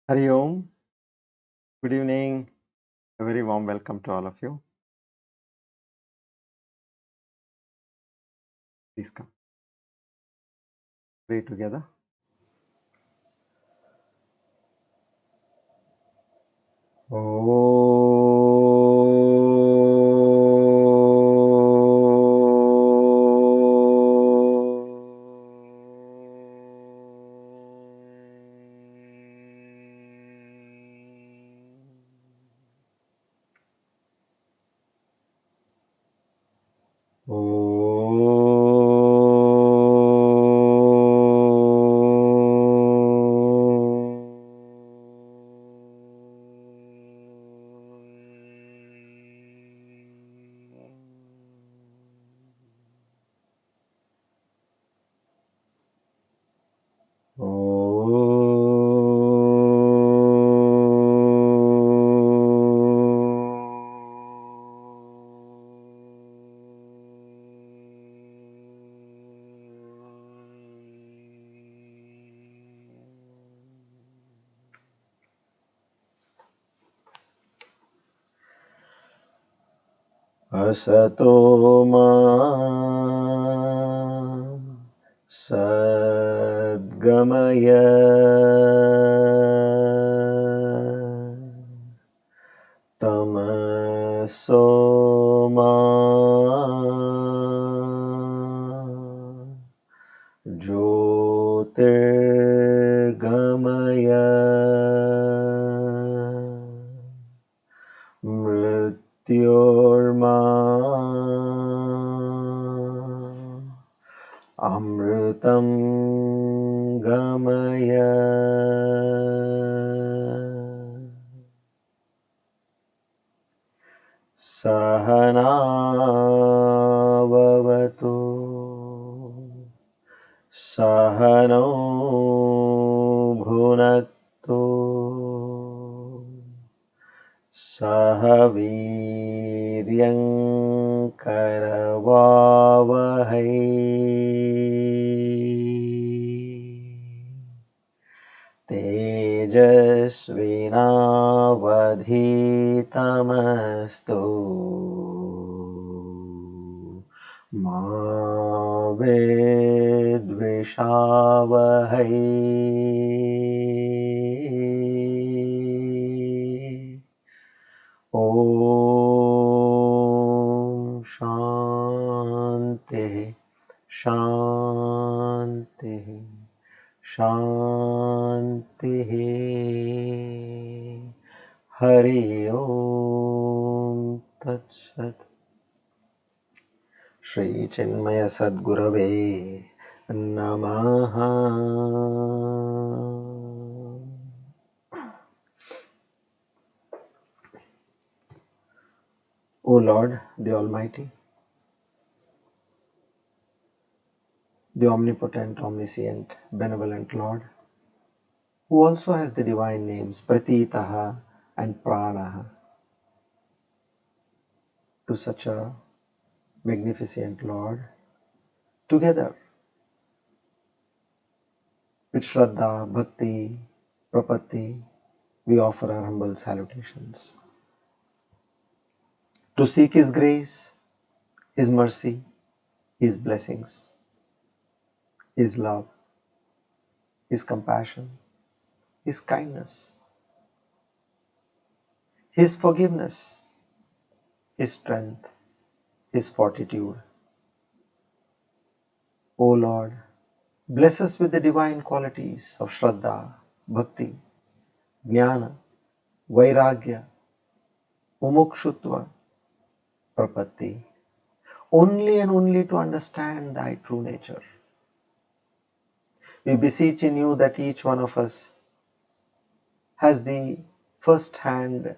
Hari Om. Good evening. A very warm welcome to all of you. Please come. Pray together. Asato ma sadgamaya tamaso ma jyotirgamaya mrityorma amritam gamaya. Sahana vavatu sahano bhunaktu sahaviryam karavavahai tejasvinavadhitamastu ma vidvishavahai. Om Shanti Shanti Shanti. Hari Om Tat Sat. Shri Chinmaya Sadgurave Namaha. O Lord, the Almighty, the omnipotent, omniscient, benevolent Lord, who also has the divine names Pratitaha and Pranaha, to such a magnificent Lord, together with Shraddha, Bhakti, Prapatti, we offer our humble salutations. To seek His grace, His mercy, His blessings, His love, His compassion, His kindness, His forgiveness, His strength, His fortitude. O Lord, bless us with the divine qualities of Shraddha, Bhakti, Jnana, Vairagya, Mumukshutva, Prapatti, only and only to understand Thy true nature. We beseech in You that each one of us has the first-hand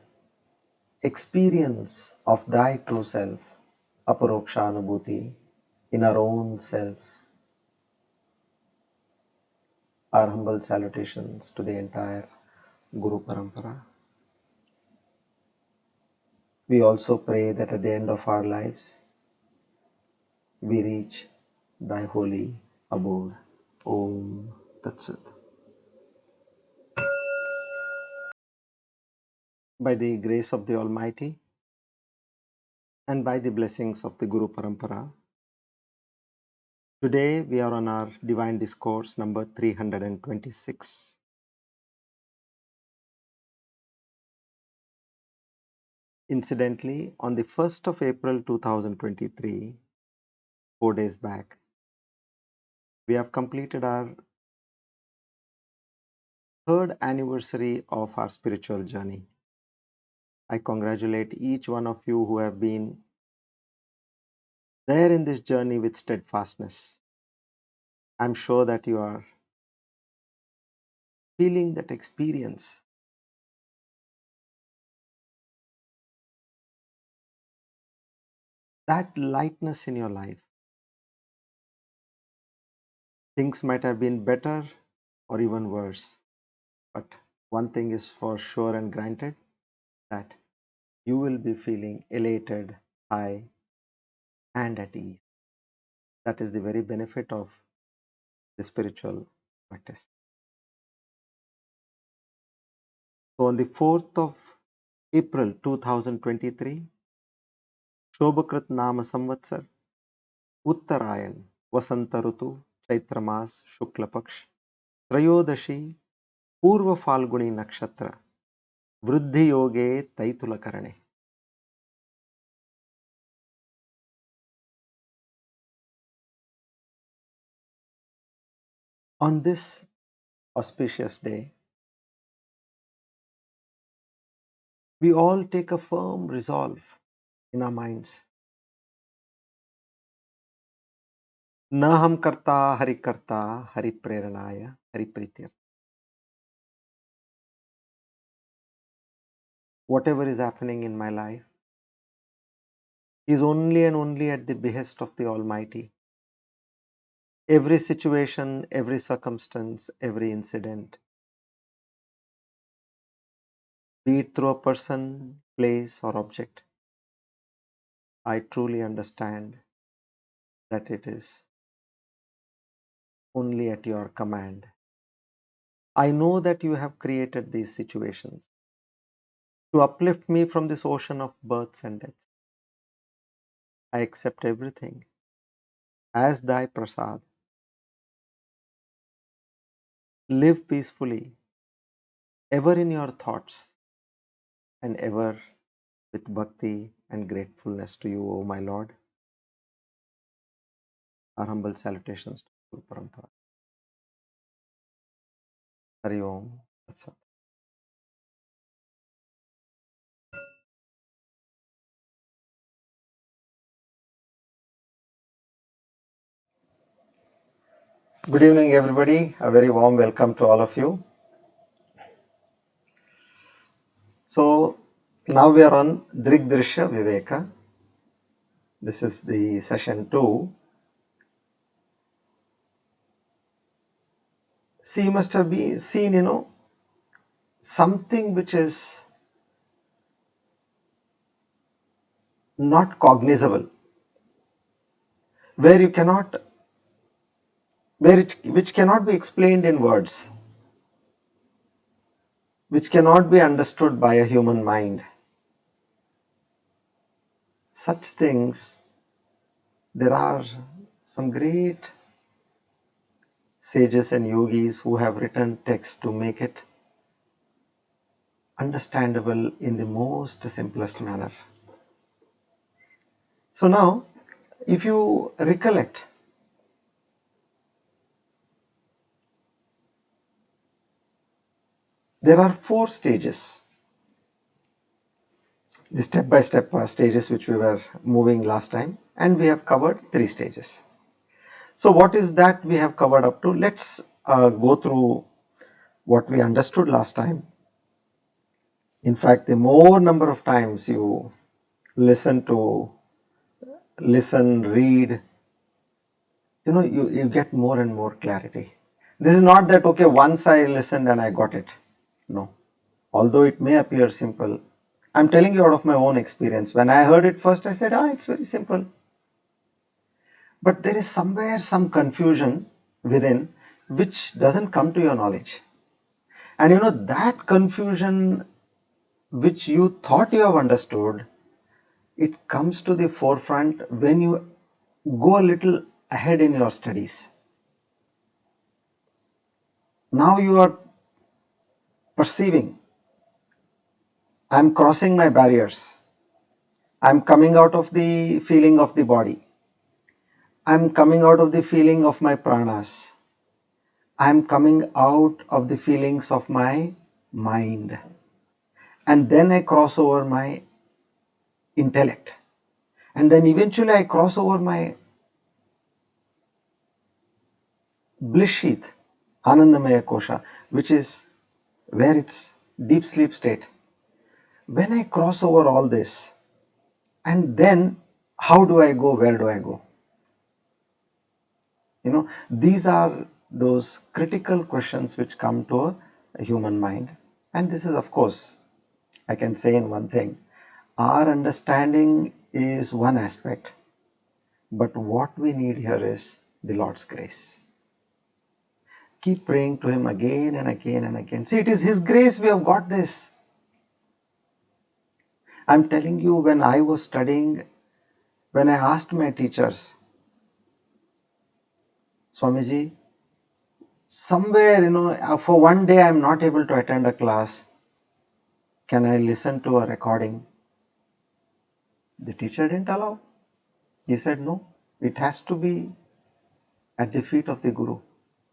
experience of Thy true self, aparokshanubhuti, in our own selves. Our humble salutations to the entire Guru Parampara. We also pray that at the end of our lives, we reach Thy holy abode. Om Tat Sat. By the grace of the Almighty and by the blessings of the Guru Parampara, today we are on our Divine Discourse number 326. Incidentally, on the 1st of April 2023, 4 days back, we have completed our third anniversary of our spiritual journey. I congratulate each one of you who have been there in this journey with steadfastness. I'm sure that you are feeling that experience, that lightness in your life. Things might have been better or even worse, but one thing is for sure and granted, that you will be feeling elated, high, and at ease. That is the very benefit of the spiritual practice. So on the 4th of April 2023, Shobhakrit Nama Samvatsar, Uttarayan, Vasanta Rutu, Chaitra Mas, Shukla Paksh, Trayodashi, Purva Falguni Nakshatra, Vriddhi Yoge Taitula Karane. On this auspicious day, we all take a firm resolve in our minds. Naham karta hari preranaya hari prityartha. Whatever is happening in my life is only and only at the behest of the Almighty. Every situation, every circumstance, every incident, be it through a person, place, or object, I truly understand that it is only at your command. I know that you have created these situations to uplift me from this ocean of births and deaths. I accept everything as thy prasad. Live peacefully, ever in your thoughts, and ever with bhakti and gratefulness to you, O my Lord. Our humble salutations to Guru Parampara. Hari Om. Tat Sat. Good evening, everybody. A very warm welcome to all of you. So, now we are on drishya Viveka. This is the session 2. See, you must have seen, something which is not cognizable, where you cannot, which cannot be explained in words, which cannot be understood by a human mind. Such things, there are some great sages and yogis who have written texts to make it understandable in the most simplest manner. So now, if you recollect, there are 4 stages, the step-by-step stages which we were moving last time, and we have covered 3 stages. So what is that we have covered up to? Let's go through what we understood last time. In fact, the more number of times you listen, read, you get more and more clarity. This is not that, okay, once I listened and I got it. No. Although it may appear simple, I'm telling you out of my own experience. When I heard it first, I said, it's very simple. But there is somewhere some confusion within which doesn't come to your knowledge. And that confusion which you thought you have understood, it comes to the forefront when you go a little ahead in your studies. Now you are perceiving, I am crossing my barriers. I am coming out of the feeling of the body. I am coming out of the feeling of my pranas. I am coming out of the feelings of my mind. And then I cross over my intellect. And then eventually I cross over my bliss sheath, Anandamaya Kosha, which is where it's deep sleep state. When I cross over all this, and then how do I go? Where do I go? These are those critical questions which come to a human mind. And this is, of course, I can say in one thing, our understanding is one aspect, but what we need here is the Lord's grace. Keep praying to Him again and again and again. See, it is His grace we have got this. I'm telling you, when I was studying, when I asked my teachers, Swamiji, somewhere, for one day I'm not able to attend a class, can I listen to a recording? The teacher didn't allow. He said, no, it has to be at the feet of the Guru.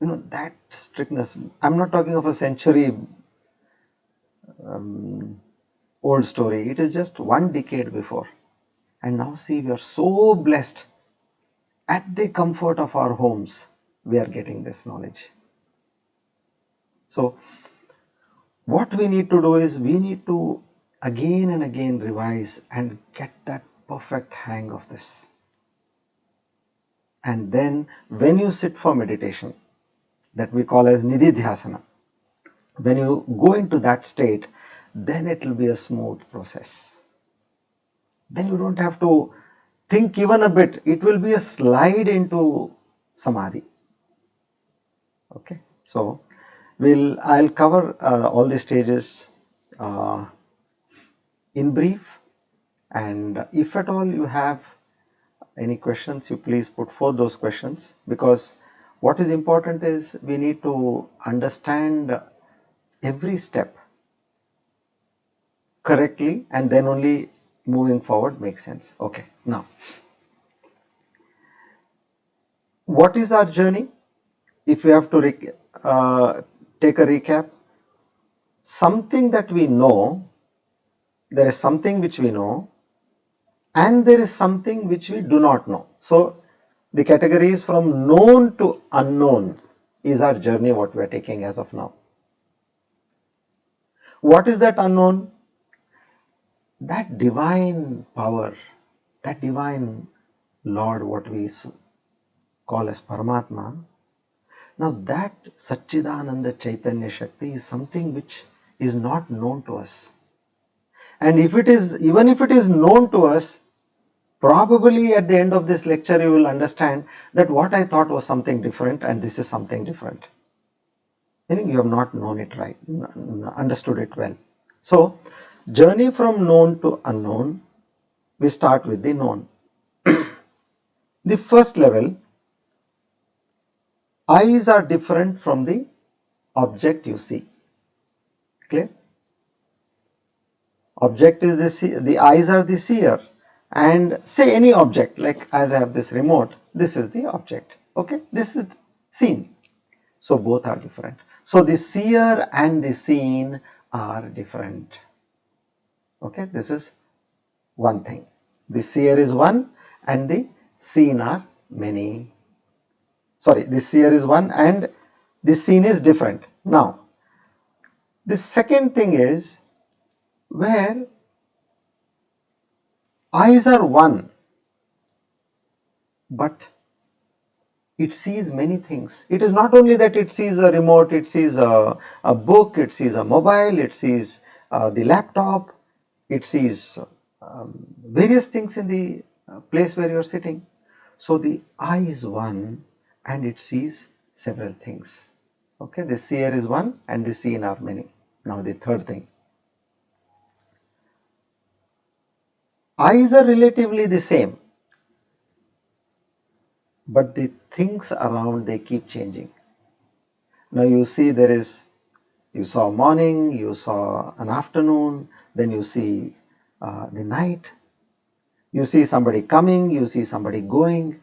That strictness. I'm not talking of a century old story. It is just 1 decade before. And now see, we are so blessed. At the comfort of our homes, we are getting this knowledge. So, what we need to do is, we need to again and again revise and get that perfect hang of this. And then when you sit for meditation, that we call as nididhyasana, when you go into that state, then it will be a smooth process. Then you don't have to think even a bit. It will be a slide into samadhi. Okay, so I'll cover all the stages in brief, and if at all you have any questions, you please put forth those questions, because what is important is we need to understand every step correctly, and then only moving forward makes sense. Okay, now what is our journey? If we have to take a recap, something that we know, there is something which we know, and there is something which we do not know. So the categories from known to unknown is our journey, what we are taking as of now. What is that unknown? That divine power, that divine Lord, what we call as Paramatma. Now that Satchidananda Chaitanya Shakti is something which is not known to us. And even if it is known to us, probably at the end of this lecture you will understand that what I thought was something different and this is something different. Meaning you have not known it right, understood it well. So, journey from known to unknown, we start with the known. The first level, eyes are different from the object you see. Clear? Object is the eyes are the seer, and say any object, like as I have this remote, this is the object. Okay, this is seen. So both are different. So the seer and the seen are different. Okay, this is one thing. The seer is one and the seen are many. Sorry, the seer is one and the seen is different. Now, the second thing is where eyes are one, but it sees many things. It is not only that it sees a remote, it sees a book, it sees a mobile, it sees the laptop, it sees various things in the place where you are sitting. So the eye is one and it sees several things. Okay, the seer is one and the seen are many. Now the third thing. eyes are relatively the same, but the things around, they keep changing. Now you see, you saw morning, you saw an afternoon, then you see the night, you see somebody coming, you see somebody going.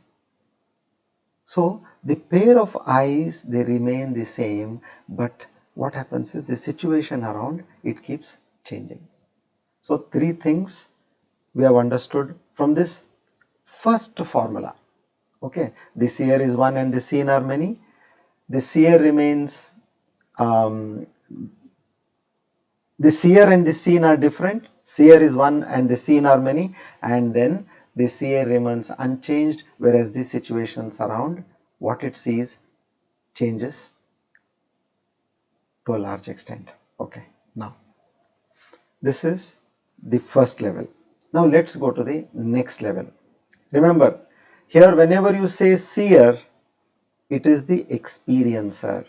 So the pair of eyes, they remain the same, but what happens is the situation around, it keeps changing. So three things we have understood from this first formula. Okay, the seer is one and the seen are many. The seer remains, the seer and the seen are different. Seer is one and the seen are many, and then the seer remains unchanged, whereas the situations around, what it sees changes to a large extent. Okay, now this is the first level. Now let's go to the next level. Remember, here whenever you say seer, it is the experiencer.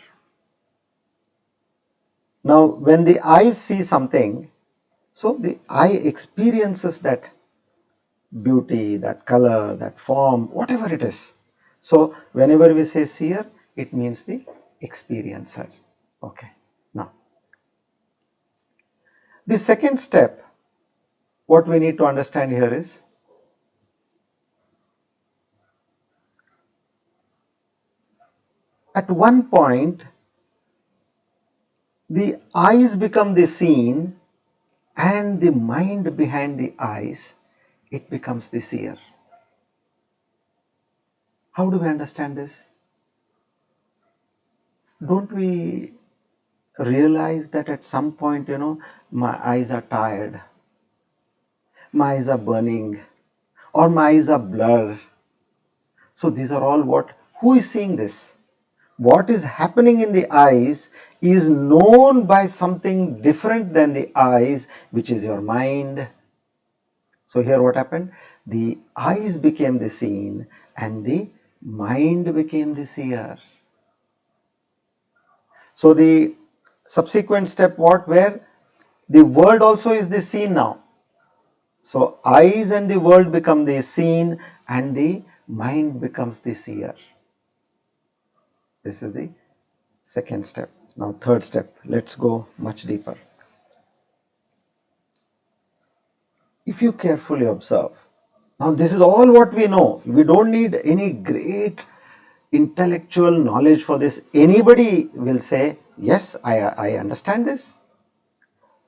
Now when the eyes see something, so the eye experiences that beauty, that color, that form, whatever it is. So whenever we say seer, it means the experiencer. Okay, now the second step, what we need to understand here is, at one point the eyes become the seen and the mind behind the eyes, it becomes the seer. How do we understand this? Don't we realize that at some point, my eyes are tired, my eyes are burning, or my eyes are blurred? So these are all what, who is seeing this? What is happening in the eyes is known by something different than the eyes, which is your mind. So here what happened? The eyes became the seen and the mind became the seer. So the subsequent step, what, where the world also is the seen now. So eyes and the world become the seen and the mind becomes the seer. This is the second step. Now third step, let's go much deeper. If you carefully observe, now this is all what we know. We don't need any great intellectual knowledge for this. Anybody will say, yes, I understand this.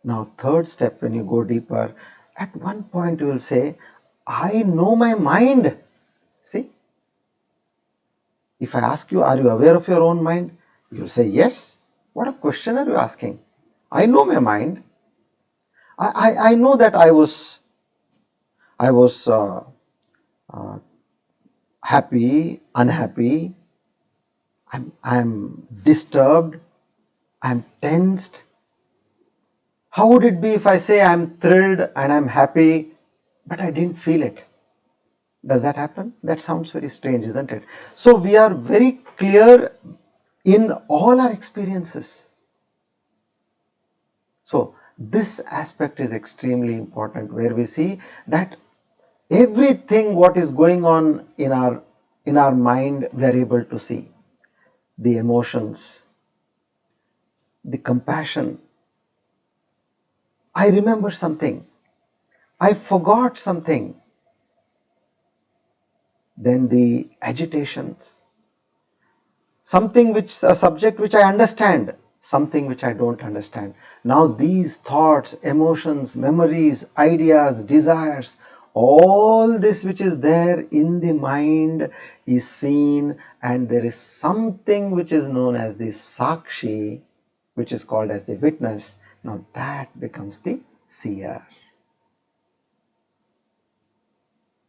Now third step, when you go deeper, at one point you will say, I know my mind. See, if I ask you, are you aware of your own mind? You will say, yes. What a question are you asking? I know my mind. I know that I was happy, unhappy, I'm disturbed, I'm tensed. How would it be if I say I'm thrilled and I'm happy, but I didn't feel it? Does that happen? That sounds very strange, isn't it? So we are very clear in all our experiences. So this aspect is extremely important, where we see that everything what is going on in our mind, we are able to see. The emotions, the compassion. I remember something, I forgot something. Then the agitations, something which, a subject which I understand, something which I don't understand. Now these thoughts, emotions, memories, ideas, desires, all this which is there in the mind is seen, and there is something which is known as the Sakshi, which is called as the witness. Now that becomes the seer.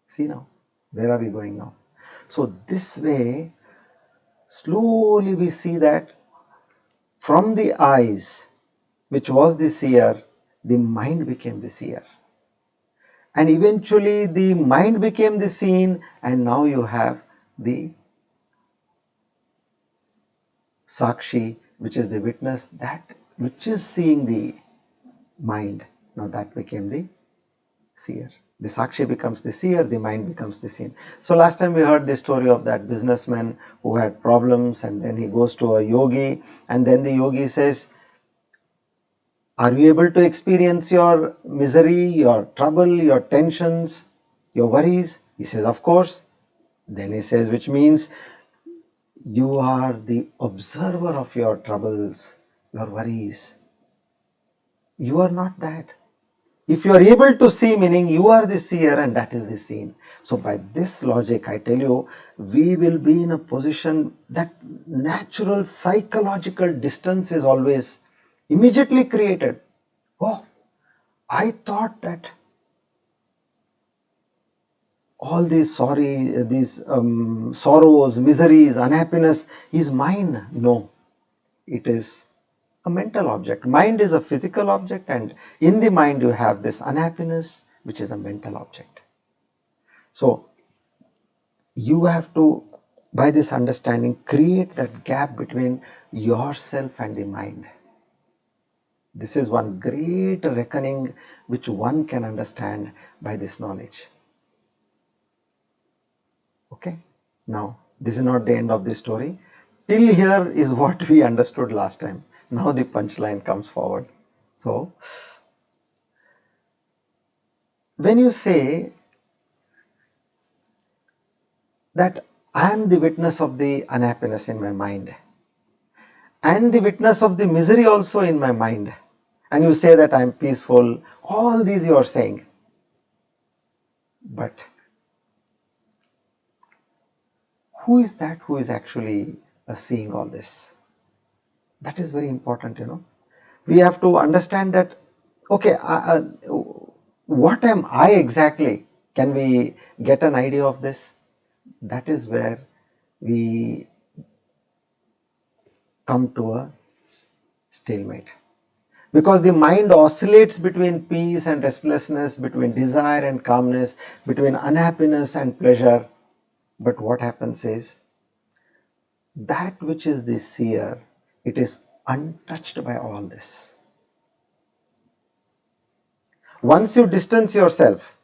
See now, where are we going now? So this way, slowly we see that from the eyes, which was the seer, the mind became the seer. And eventually the mind became the seen, and now you have the Sakshi, which is the witness, that which is seeing the mind. Now that became the seer. The Sakshi becomes the seer, the mind becomes the seen. So last time we heard the story of that businessman who had problems, and then he goes to a yogi, and then the yogi says, are you able to experience your misery, your trouble, your tensions, your worries? He says, of course. Then he says, which means you are the observer of your troubles, your worries. You are not that. If you are able to see, meaning you are the seer and that is the seen. So by this logic, I tell you, we will be in a position that natural psychological distance is always immediately created. Oh, I thought that all these sorrows, miseries, unhappiness is mine. No, it is a mental object. Mind is a physical object, and in the mind you have this unhappiness, which is a mental object. So you have to, by this understanding, create that gap between yourself and the mind. This is one great reckoning which one can understand by this knowledge. Okay, now this is not the end of the story. Till here is what we understood last time. Now the punchline comes forward. So when you say that I am the witness of the unhappiness in my mind and the witness of the misery also in my mind, and you say that I am peaceful, all these you are saying, but who is that who is actually seeing all this? That is very important, We have to understand that, okay, what am I exactly? Can we get an idea of this? That is where we come to a stalemate. Because the mind oscillates between peace and restlessness, between desire and calmness, between unhappiness and pleasure. But what happens is, that which is the seer, it is untouched by all this. Once you distance yourself,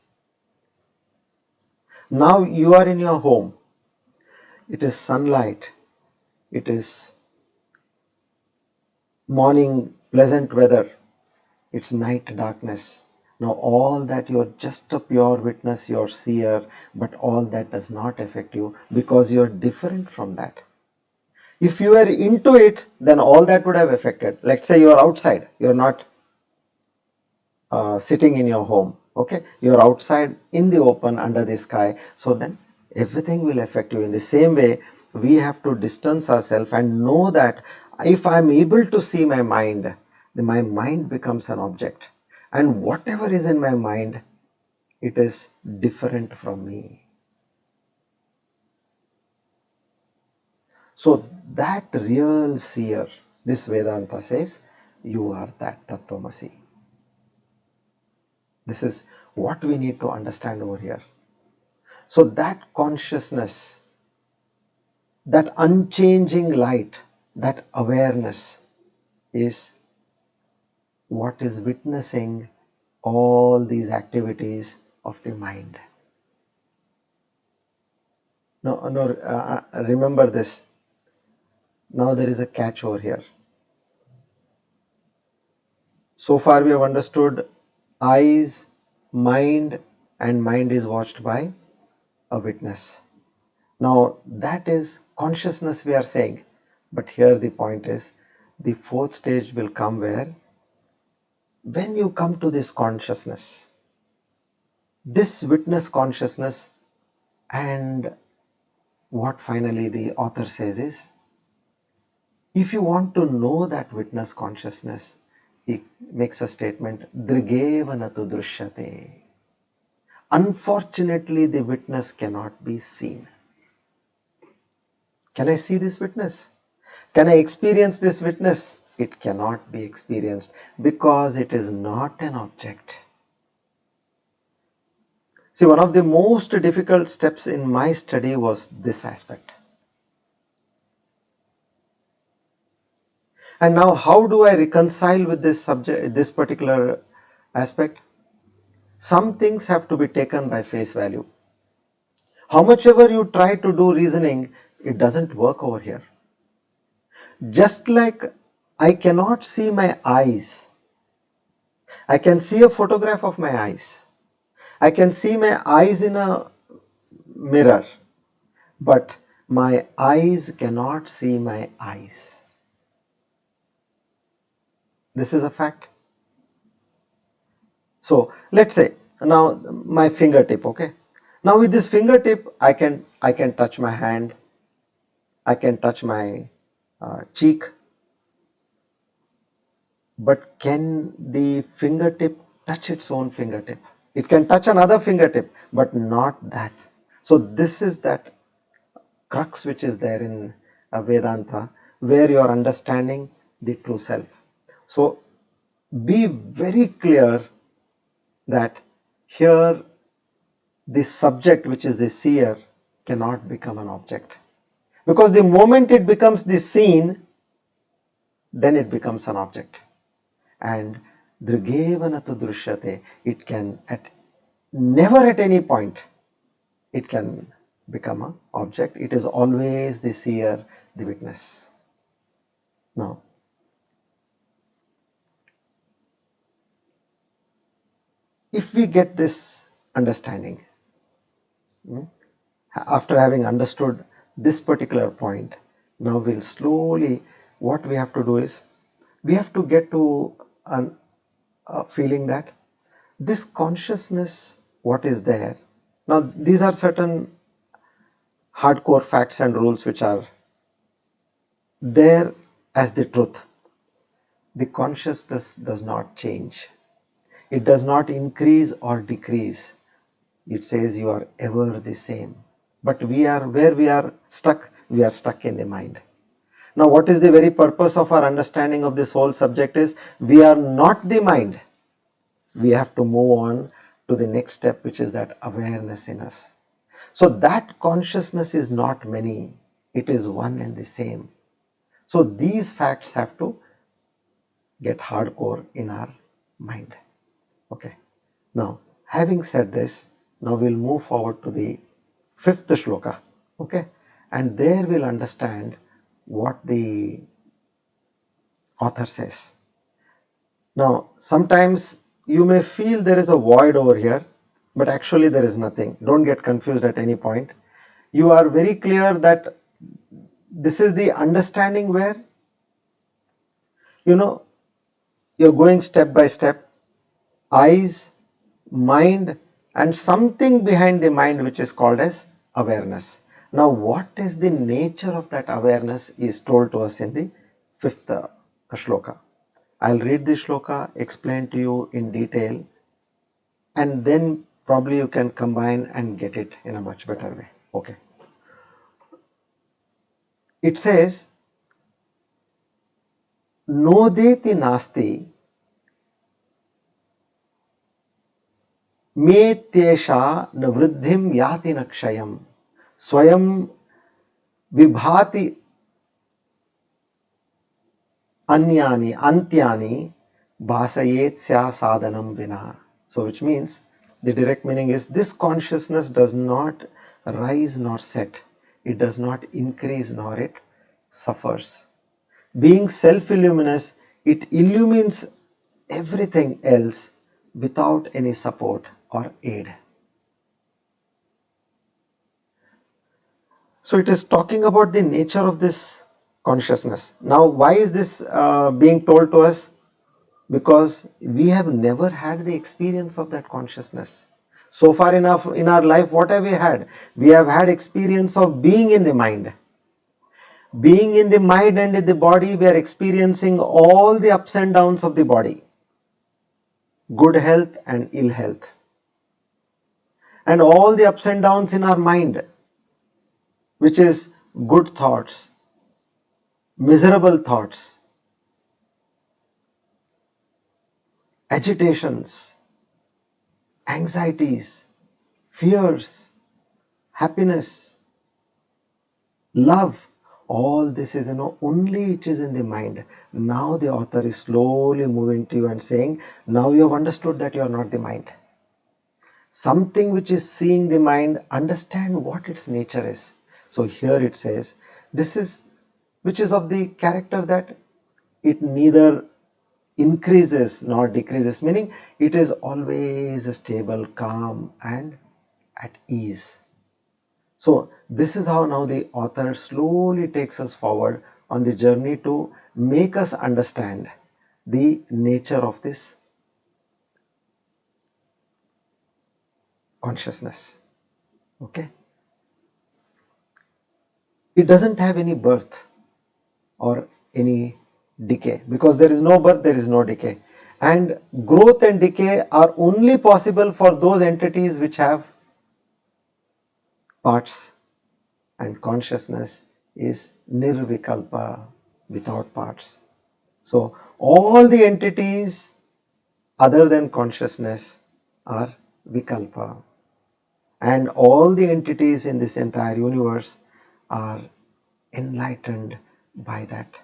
now you are in your home. It is sunlight, it is morning pleasant weather, it's night darkness. Now all that, you're just a pure witness, you're seer, but all that does not affect you because you're different from that. If you were into it, then all that would have affected. Let's say you're outside, you're not sitting in your home, okay, you're outside in the open under the sky, so then everything will affect you. In the same way, we have to distance ourselves and know that if I'm able to see my mind, then my mind becomes an object, and whatever is in my mind, it is different from me. So that real seer, this Vedanta says, you are that Tattvamasi. This is what we need to understand over here. So that consciousness, that unchanging light, that awareness is what is witnessing all these activities of the mind. Remember this. Now there is a catch over here. So far we have understood eyes, mind, and mind is watched by a witness. Now that is consciousness we are saying, but here the point is, the fourth stage will come where, when you come to this consciousness, this witness consciousness, and what finally the author says is, if you want to know that witness consciousness, he makes a statement, drigeva natu drushyate. Unfortunately, the witness cannot be seen. Can I see this witness? Can I experience this witness? It cannot be experienced because it is not an object. See, one of the most difficult steps in my study was this aspect. And now how do I reconcile with this subject, this particular aspect? Some things have to be taken by face value. How much ever you try to do reasoning, it doesn't work over here. Just like I cannot see my eyes, I can see a photograph of my eyes. I can see my eyes in a mirror, but my eyes cannot see my eyes. This is a fact. So let's say now my fingertip, okay. Now with this fingertip, I can touch my hand, I can touch my cheek, but can the fingertip touch its own fingertip? It can touch another fingertip, but not that. So this is that crux which is there in Vedanta, where you are understanding the true self. So be very clear that here the subject, which is the seer, cannot become an object. Because the moment it becomes the seen, then it becomes an object. And drighevanatu drushyate, it can never at any point it can become an object. It is always the seer, the witness. Now, if we get this understanding, after having understood this particular point, now we'll slowly, what we have to do is, we have to get to a feeling that this consciousness, what is there, now these are certain hardcore facts and rules which are there as the truth. The consciousness does not change. It does not increase or decrease. It says you are ever the same. But where we are stuck in the mind. Now what is the very purpose of our understanding of this whole subject is, we are not the mind. We have to move on to the next step, which is that awareness in us. So that consciousness is not many, it is one and the same. So these facts have to get hardcore in our mind. Okay. Now, having said this, now we'll move forward to the fifth shloka. Okay. And there we'll understand what the author says. Now, sometimes you may feel there is a void over here, but actually there is nothing. Don't get confused at any point. You are very clear that this is the understanding where, you're going step by step, eyes, mind, and something behind the mind which is called as awareness. Now, what is the nature of that awareness is told to us in the fifth shloka. I'll read the shloka, explain to you in detail, and then probably you can combine and get it in a much better way. Okay. It says, Nodeti nasti me tesha na vruddhim yati nakshayam swayam vibhati anyani antyani bhasayetsya sadhanam vina. So which means, the direct meaning is, this consciousness does not rise nor set. It does not increase nor it suffers. Being self-illuminous, it illumines everything else without any support or aid. So it is talking about the nature of this consciousness. Now, why is this being told to us? Because we have never had the experience of that consciousness. So far in our life, what have we had? We have had experience of being in the mind. Being in the mind and in the body, we are experiencing all the ups and downs of the body. Good health and ill health. And all the ups and downs in our mind, which is good thoughts, miserable thoughts, agitations, anxieties, fears, happiness, love. All this is, only it is in the mind. Now the author is slowly moving to you and saying, now you have understood that you are not the mind. something which is seeing the mind, understand what its nature is. So here it says, this is which is of the character that it neither increases nor decreases, meaning it is always stable, calm and at ease. So this is how now the author slowly takes us forward on the journey to make us understand the nature of this consciousness. Okay, it doesn't have any birth or any decay, because there is no birth, there is no decay, and growth and decay are only possible for those entities which have parts, and consciousness is nirvikalpa, without parts. So all the entities other than consciousness are vikalpa, and all the entities in this entire universe are enlightened by that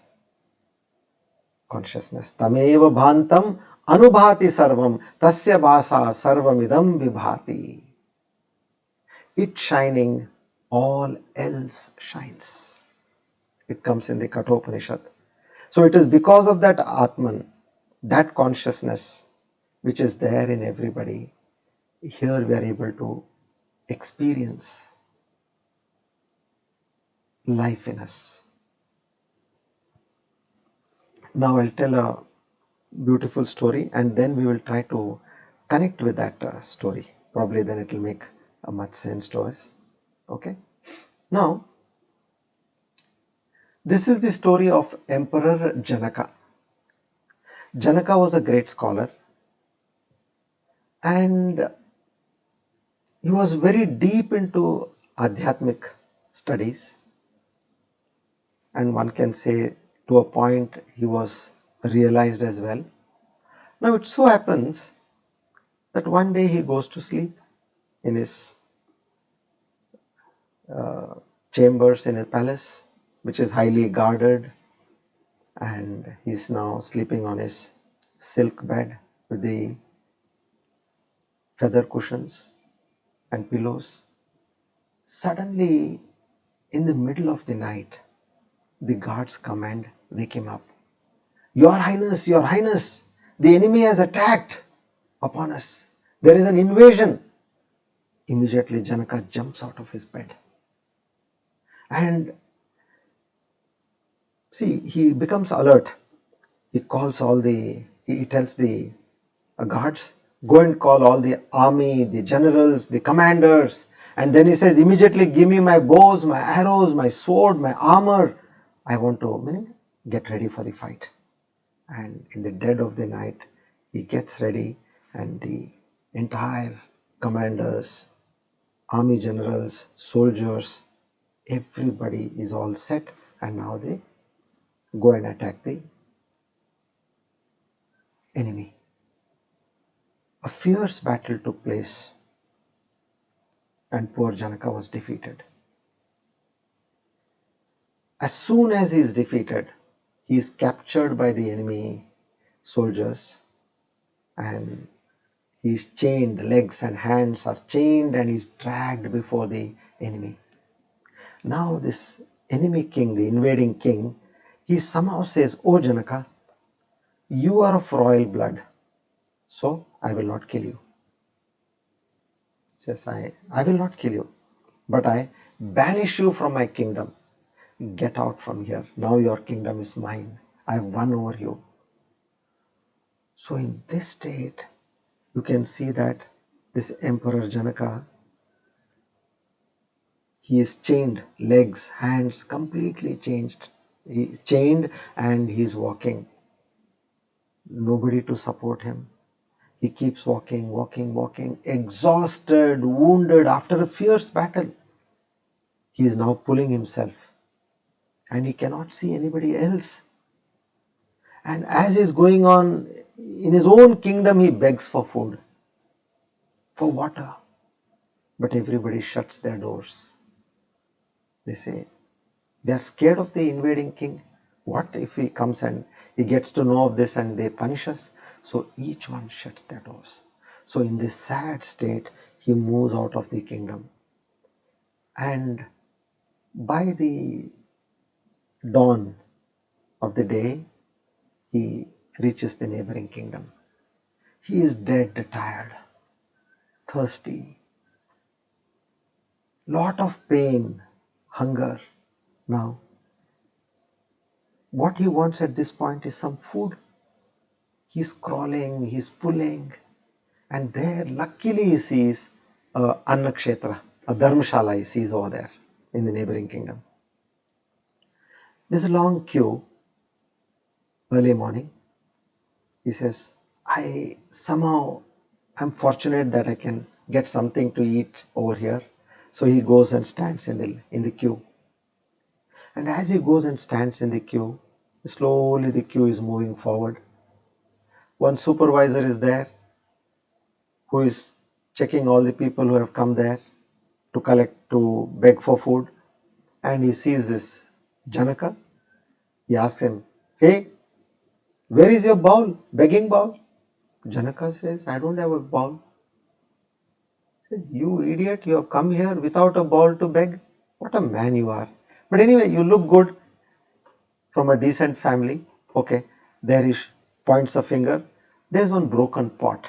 consciousness. Tameva bhantam anubhati sarvam tasya bhasa sarvamidam vibhati. It shining, all else shines. It comes in the Kathopanishad. So it is because of that Atman, that consciousness which is there in everybody, here we are able to experience life in us. Now I'll tell a beautiful story and then we will try to connect with that story. Probably then it will make much sense to us. Okay. Now, this is the story of Emperor Janaka. Janaka was a great scholar and he was very deep into Adhyatmic studies, and one can say to a point he was realized as well. Now it so happens that one day he goes to sleep in his chambers in a palace which is highly guarded, and he's now sleeping on his silk bed with the feather cushions and pillows. Suddenly, in the middle of the night, the guards come and wake him up. Your Highness, the enemy has attacked upon us. There is an invasion. Immediately Janaka jumps out of his bed. And see, he becomes alert. He calls he tells the guards, go and call all the army, the generals, the commanders. And then he says, immediately give me my bows, my arrows, my sword, my armor. I want to get ready for the fight. And in the dead of the night, he gets ready and the entire commanders, army generals, soldiers, everybody is all set, and now they go and attack the enemy. A fierce battle took place and poor Janaka was defeated. As soon as he is defeated, he is captured by the enemy soldiers and he is chained, legs and hands are chained, and he is dragged before the enemy. Now this enemy king, the invading king, he somehow says, "Oh Janaka, you are of royal blood, so I will not kill you." He says, I will not kill you, but I banish you from my kingdom. Get out from here. Now your kingdom is mine. I have won over you. So in this state, you can see that this Emperor Janaka, he is chained, legs, hands completely chained, and he is walking. Nobody to support him. He keeps walking, exhausted, wounded after a fierce battle. He is now pulling himself and he cannot see anybody else. And as he is going on in his own kingdom, he begs for food, for water. But everybody shuts their doors. They say, they are scared of the invading king. What if he comes and he gets to know of this and they punish us? So each one shuts their doors. So in this sad state, he moves out of the kingdom. And by the dawn of the day, he reaches the neighboring kingdom. He is dead tired, thirsty, lot of pain, hunger. Now, what he wants at this point is some food. He's crawling, he's pulling, and there luckily he sees a Annakshetra, a Dharmashala he sees over there in the neighboring kingdom. There's a long queue, early morning. He says, I'm fortunate that I can get something to eat over here. So he goes and stands in the queue. And as he goes and stands in the queue, slowly the queue is moving forward. One supervisor is there who is checking all the people who have come there to beg for food. And he sees this Janaka. He asks him, "Hey, where is your bowl, begging bowl?" Janaka says, "I don't have a bowl." He says, "You idiot, you have come here without a bowl to beg? What a man you are. But anyway, you look good from a decent family." Okay, there he points a finger. There's one broken pot,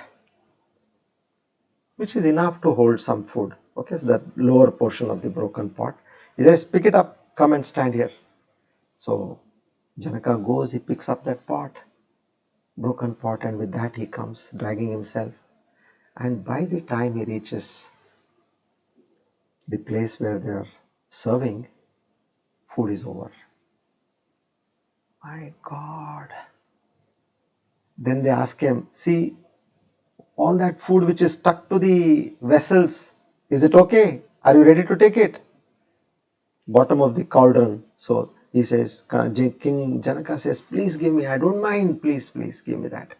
which is enough to hold some food. Okay, so the lower portion of the broken pot. He says, "Pick it up, come and stand here." So Janaka goes, he picks up that pot, broken pot, and with that he comes, dragging himself. And by the time he reaches the place where they are serving, food is over. My God. Then they ask him, "See, all that food which is stuck to the vessels, is it okay? Are you ready to take it?" Bottom of the cauldron. So he says, King Janaka says, "Please give me, I don't mind, please give me that."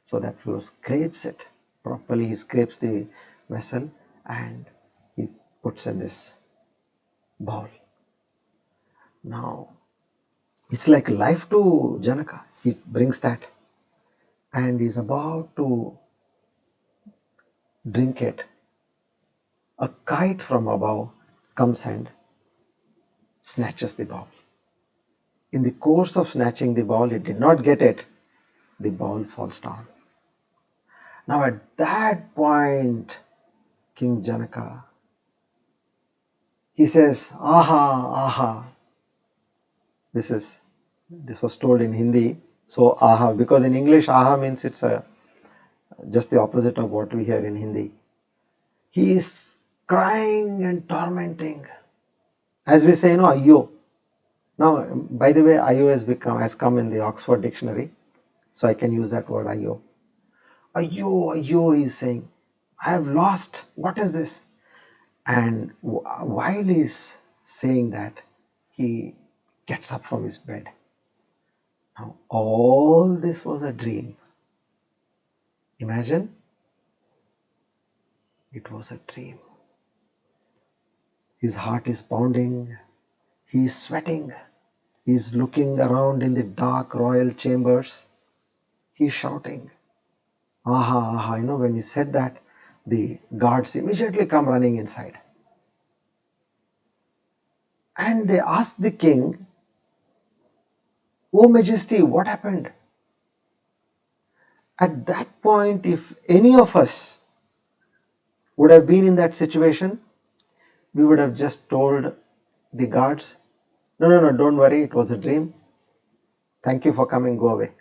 So that fellow scrapes it properly. He scrapes the vessel and he puts in this bowl. Now, it's like life to Janaka. He brings that and is about to drink it. A kite from above comes and snatches the bowl. In the course of snatching the bowl, he did not get it. The bowl falls down. Now at that point, King Janaka, he says, "Aha, aha." This was told in Hindi. So aha, because in English aha means it's just the opposite of what we hear in Hindi. He is crying and tormenting. As we say, ayyo. Now, by the way, ayyo has come in the Oxford Dictionary. So I can use that word ayyo. Ayyo, ayyo, he is saying, "I have lost. What is this?" And while he is saying that, he gets up from his bed. Now, all this was a dream. Imagine, it was a dream. His heart is pounding, he is sweating, he is looking around in the dark royal chambers, he is shouting, "Aha, aha." When he said that, the guards immediately come running inside. And they ask the king, "Oh Majesty, what happened?" At that point, if any of us would have been in that situation, we would have just told the guards, no, don't worry, it was a dream. Thank you for coming, go away."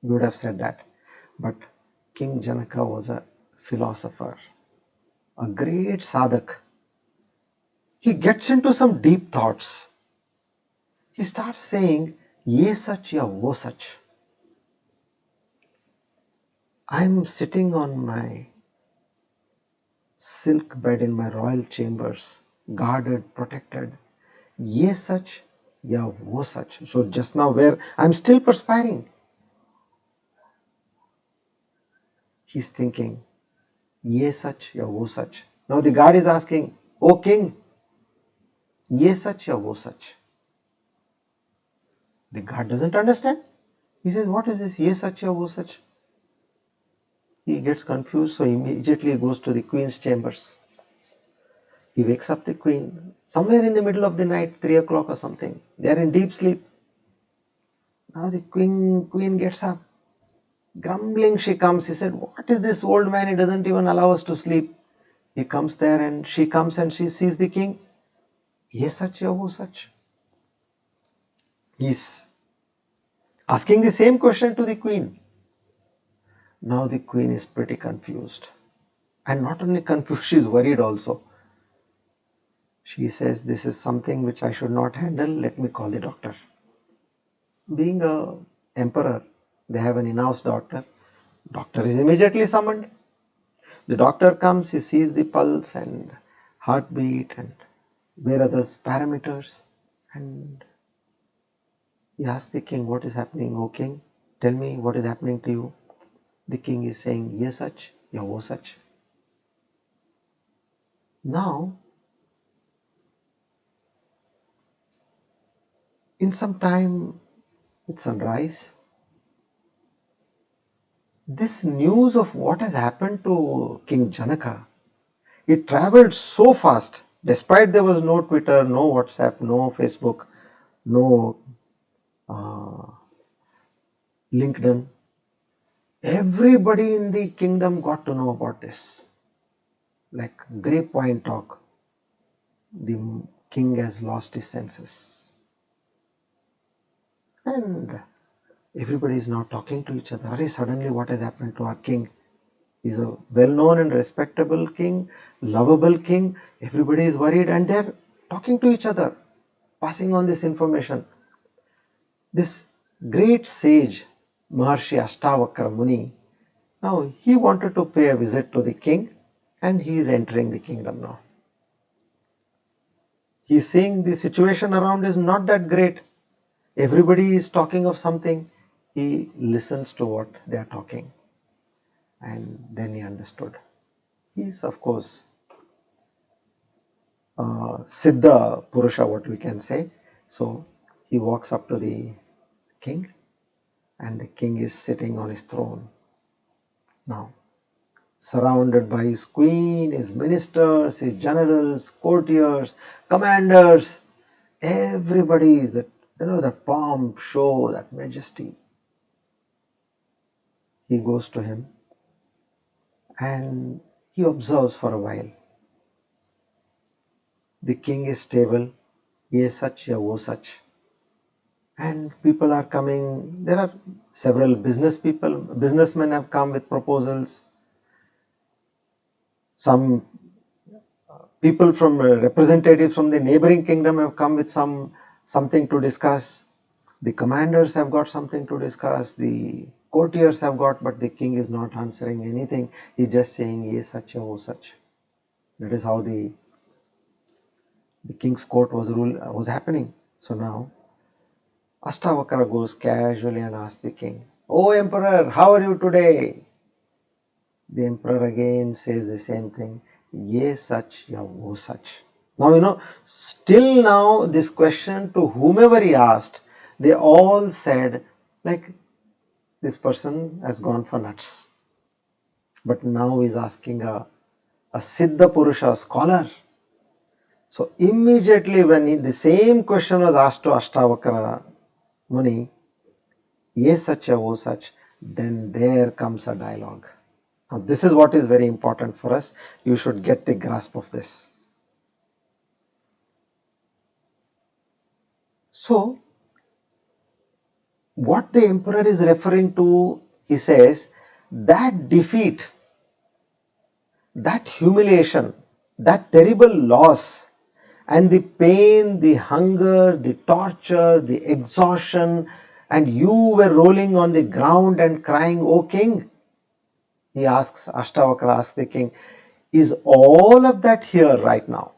We would have said that. But King Janaka was a philosopher, a great sadhak. He gets into some deep thoughts. He starts saying, "Ye sach ya wo sach." I'm sitting on my silk bed in my royal chambers, guarded, protected. Ye sach ya wo sach. So just now where I'm still perspiring. He's thinking, "Ye sach ya wo sach." Now the guard is asking, "O king, ye sach ya wo sach." The guard doesn't understand. He says, "What is this? Ye sach ya wo sach." He gets confused, so immediately he goes to the queen's chambers. He wakes up the queen somewhere in the middle of the night, 3 o'clock or something. They are in deep sleep. Now the queen gets up. Grumbling she comes. He said, what is this old man? He doesn't even allow us to sleep. He comes there and she comes and she sees the king. Ye sach ya wo sach. He's asking the same question to the queen. Now the queen is pretty confused. And not only confused, she is worried also. She says, this is something which I should not handle. Let me call the doctor. Being a emperor, they have an in-house doctor. Doctor is immediately summoned. The doctor comes, he sees the pulse and heartbeat and various parameters, and he asks the king, what is happening, O king? Tell me what is happening to you. The king is saying, ye sach, ya wo sach. Now, in some time, it's sunrise. This news of what has happened to King Janaka, it traveled so fast, despite there was no Twitter, no WhatsApp, no Facebook, no LinkedIn. Everybody in the kingdom got to know about this. Like grapevine talk, the king has lost his senses. And everybody is now talking to each other. Arey, suddenly what has happened to our king? He's a well-known and respectable king, lovable king. Everybody is worried and they're talking to each other, passing on this information. This great sage, Maharshi Ashtavakra Muni, now he wanted to pay a visit to the king and he is entering the kingdom now. He is seeing the situation around is not that great. Everybody is talking of something. He listens to what they are talking. And then he understood. He is, of course, Siddha Purusha, what we can say. So he walks up to the king and the king is sitting on his throne. Now, surrounded by his queen, his ministers, his generals, courtiers, commanders, everybody is that, that pomp, show, that majesty. He goes to him and he observes for a while. The king is stable, ye sach, ya wo sach. And people are coming. There are several businessmen have come with proposals. Some people from representatives from the neighboring kingdom have come with something to discuss. The commanders have got something to discuss. The courtiers have got, but the king is not answering anything. He's just saying, ye sach, ya wo sach. That is how the king's court was happening. So now Ashtavakra goes casually and asks the king, "Oh emperor, how are you today?" The emperor again says the same thing, "Ye sach, ya wo sach." Now still now this question to whomever he asked, they all said like, this person has gone for nuts. But now he's asking a Siddha Purusha, scholar. So immediately when the same question was asked to Ashtavakra Muni, ye sach, ya wo sach, then there comes a dialogue. Now this is what is very important for us. You should get the grasp of this. So what the emperor is referring to, he says, that defeat, that humiliation, that terrible loss, and the pain, the hunger, the torture, the exhaustion, and you were rolling on the ground and crying, "O king," he asks, Ashtavakra asks the king, "is all of that here right now?"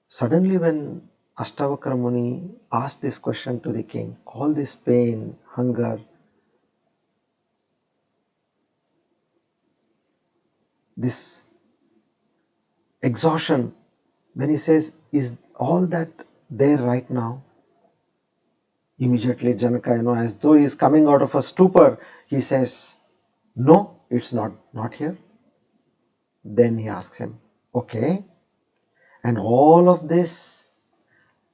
Suddenly when Ashtavakra Muni asked this question to the king, all this pain, hunger, this exhaustion, when he says, "Is all that there right now?" Immediately Janaka, as though he is coming out of a stupor, he says, no, it's not here. Then he asks him, okay, and all of this,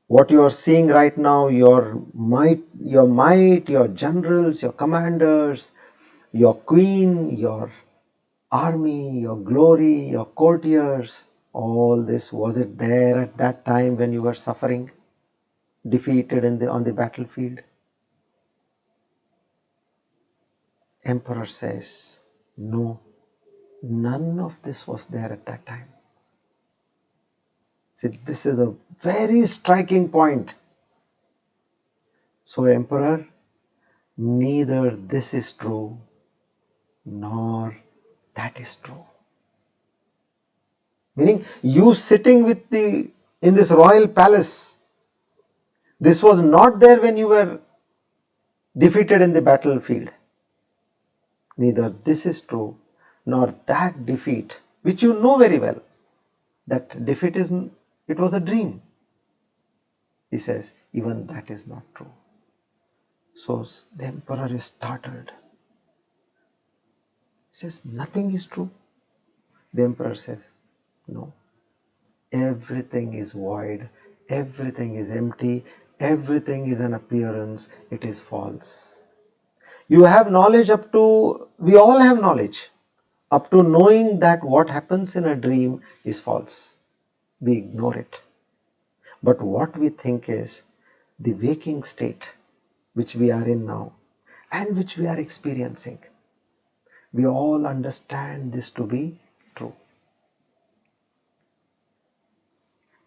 what you are seeing right now, your might, your generals, your commanders, your queen, your army, your glory, your courtiers, all this, was it there at that time when you were suffering, defeated on the battlefield? Emperor says, no, none of this was there at that time. See, this is a very striking point. So, Emperor, neither this is true nor that is true. Meaning, you sitting in this royal palace, this was not there when you were defeated in the battlefield. Neither this is true nor that defeat, which you know very well, that defeat it was a dream. He says, even that is not true. So the emperor is startled. He says, nothing is true. The emperor says, no, everything is void, everything is empty, everything is an appearance, it is false. You have knowledge we all have knowledge up to knowing that what happens in a dream is false. We ignore it. But what we think is the waking state which we are in now and which we are experiencing. We all understand this to be true.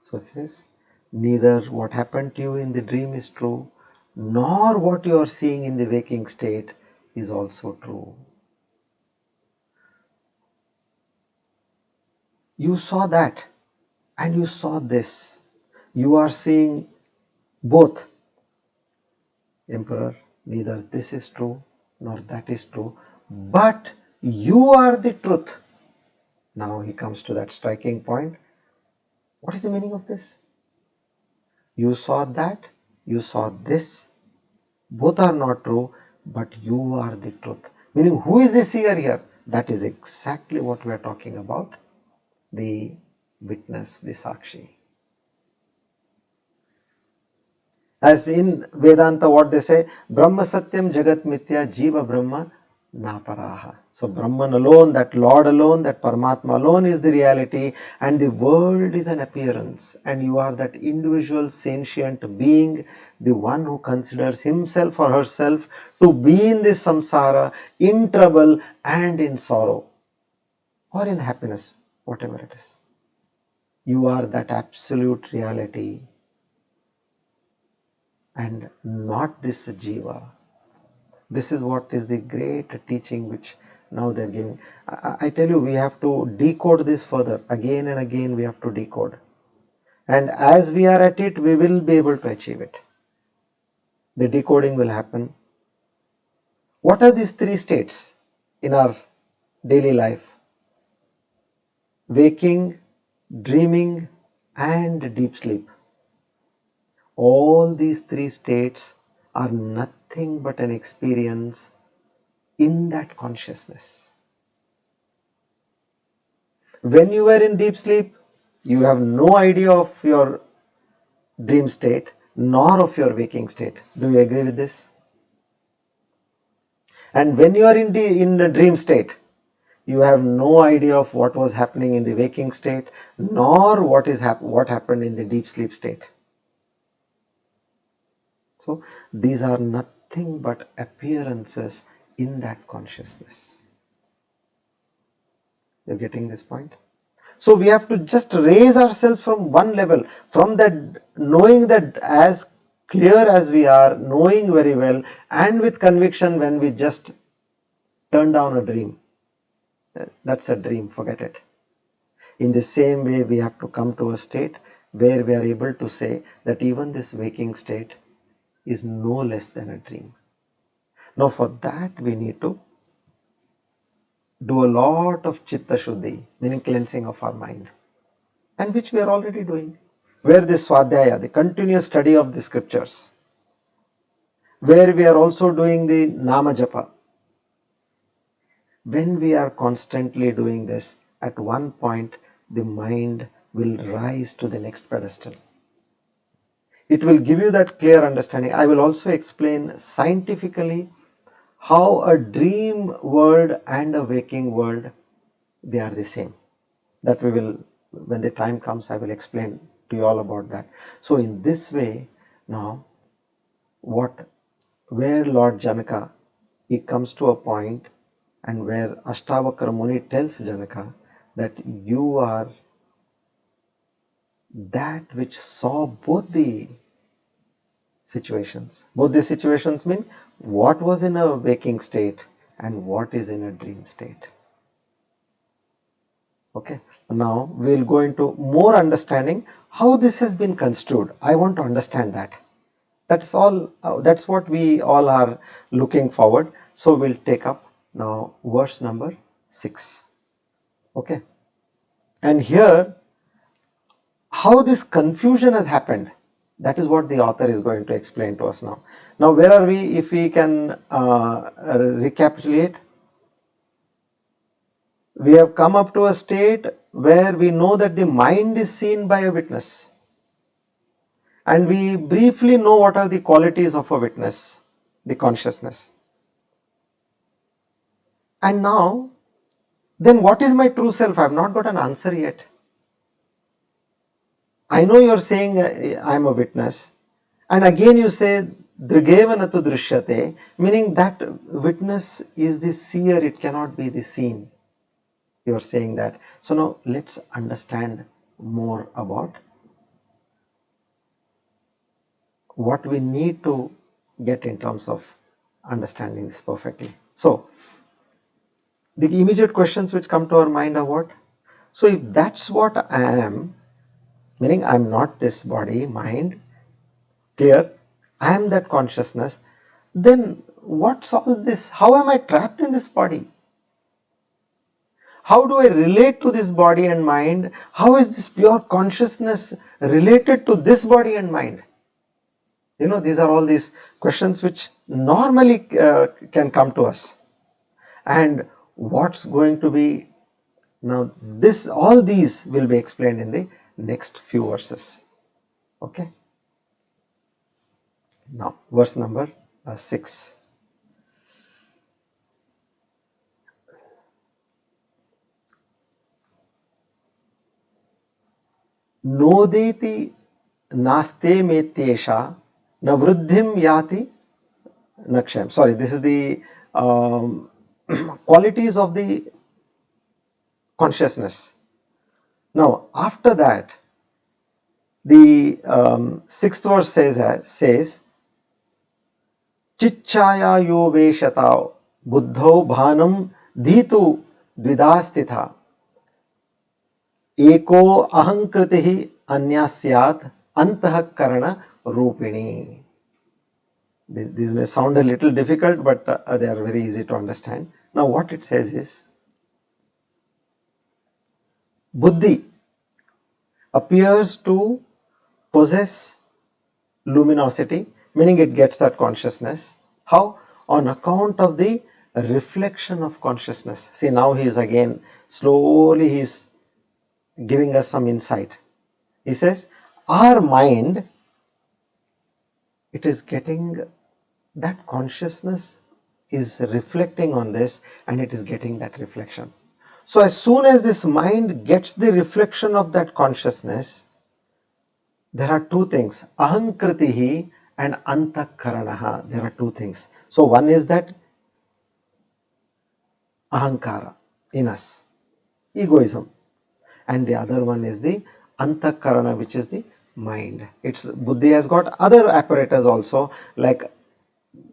So it says, neither what happened to you in the dream is true, nor what you are seeing in the waking state is also true. You saw that and you saw this. You are seeing both. Emperor, neither this is true nor that is true, but you are the truth. Now he comes to that striking point. What is the meaning of this? You saw that, you saw this, both are not true, but you are the truth. Meaning, who is the seer here? That is exactly what we are talking about. The witness, the Sakshi. As in Vedanta, what they say, Brahma Satyam Jagat Mithya Jiva Brahma Naparaha. So Brahman alone, that Lord alone, that Paramatma alone is the reality, and the world is an appearance, and you are that individual sentient being, the one who considers himself or herself to be in this samsara, in trouble and in sorrow, or in happiness, whatever it is. You are that absolute reality and not this jiva. This is what is the great teaching which now they are giving. I tell you, we have to decode this further. Again and again we have to decode. And as we are at it, we will be able to achieve it. The decoding will happen. What are these three states in our daily life? Waking, dreaming, and deep sleep. All these three states are nothing but an experience in that consciousness. When you were in deep sleep, you have no idea of your dream state nor of your waking state. Do you agree with this? And when you are in the dream state, you have no idea of what was happening in the waking state nor what happened in the deep sleep state. So these are nothing but appearances in that consciousness. You're getting this point? So we have to just raise ourselves from one level, from that knowing that as clear as we are, knowing very well and with conviction when we just turn down a dream. That's a dream, forget it. In the same way, we have to come to a state where we are able to say that even this waking state is no less than a dream. Now for that we need to do a lot of chitta shuddhi, meaning cleansing of our mind, and which we are already doing. Where this swadhyaya, the continuous study of the scriptures, where we are also doing the Nama Japa. When we are constantly doing this, at one point the mind will rise to the next pedestal. It will give you that clear understanding. I will also explain scientifically how a dream world and a waking world, they are the same. That we will, when the time comes, I will explain to you all about that. So in this way, now where Lord Janaka, he comes to a point and where Ashtavakra Muni tells Janaka that you are that which saw both the situations. Both the situations mean what was in a waking state and what is in a dream state. Okay, now we'll go into more understanding how this has been construed. I want to understand that. That's all, that's what we all are looking forward. So we'll take up now verse number 6. Okay, and here how this confusion has happened, that is what the author is going to explain to us now. Now where are we, if we can recapitulate? We have come up to a state where we know that the mind is seen by a witness, and we briefly know what are the qualities of a witness, the consciousness. And now, then what is my true self? I have not got an answer yet. I know you are saying I am a witness, and again you say drigevana tu drishyate, meaning that witness is the seer, it cannot be the seen. You are saying that. So now let's understand more about what we need to get in terms of understanding this perfectly. So the immediate questions which come to our mind are what? So if that's what I am, meaning I am not this body, mind, clear, I am that consciousness, then what's all this? How am I trapped in this body? How do I relate to this body and mind? How is this pure consciousness related to this body and mind? You know, these are all these questions which normally can come to us. And what's going to be now, this, all these will be explained in the next few verses. Okay. Now verse number 6. Nodeti naste metyesha na vruddhim yati naksham. Sorry, this is the qualities of the consciousness. Now after that, the 6th verse says Chichaya yo veshata buddho bhanam dhitu dvidastitha eko ahankriti anyasyat antahkarana rupini. These may sound a little difficult, but they are very easy to understand. Now what it says is, buddhi appears to possess luminosity, meaning it gets that consciousness. How? On account of the reflection of consciousness. See, now he is again, slowly he is giving us some insight. He says, our mind, it is getting that consciousness is reflecting on this, and it is getting that reflection. So as soon as this mind gets the reflection of that consciousness, there are two things, ahankritihi and antakaranaha. There are two things. So one is that ahankara in us, egoism, and the other one is the antakarana, which is the mind. It's buddhi has got other apparatus also, like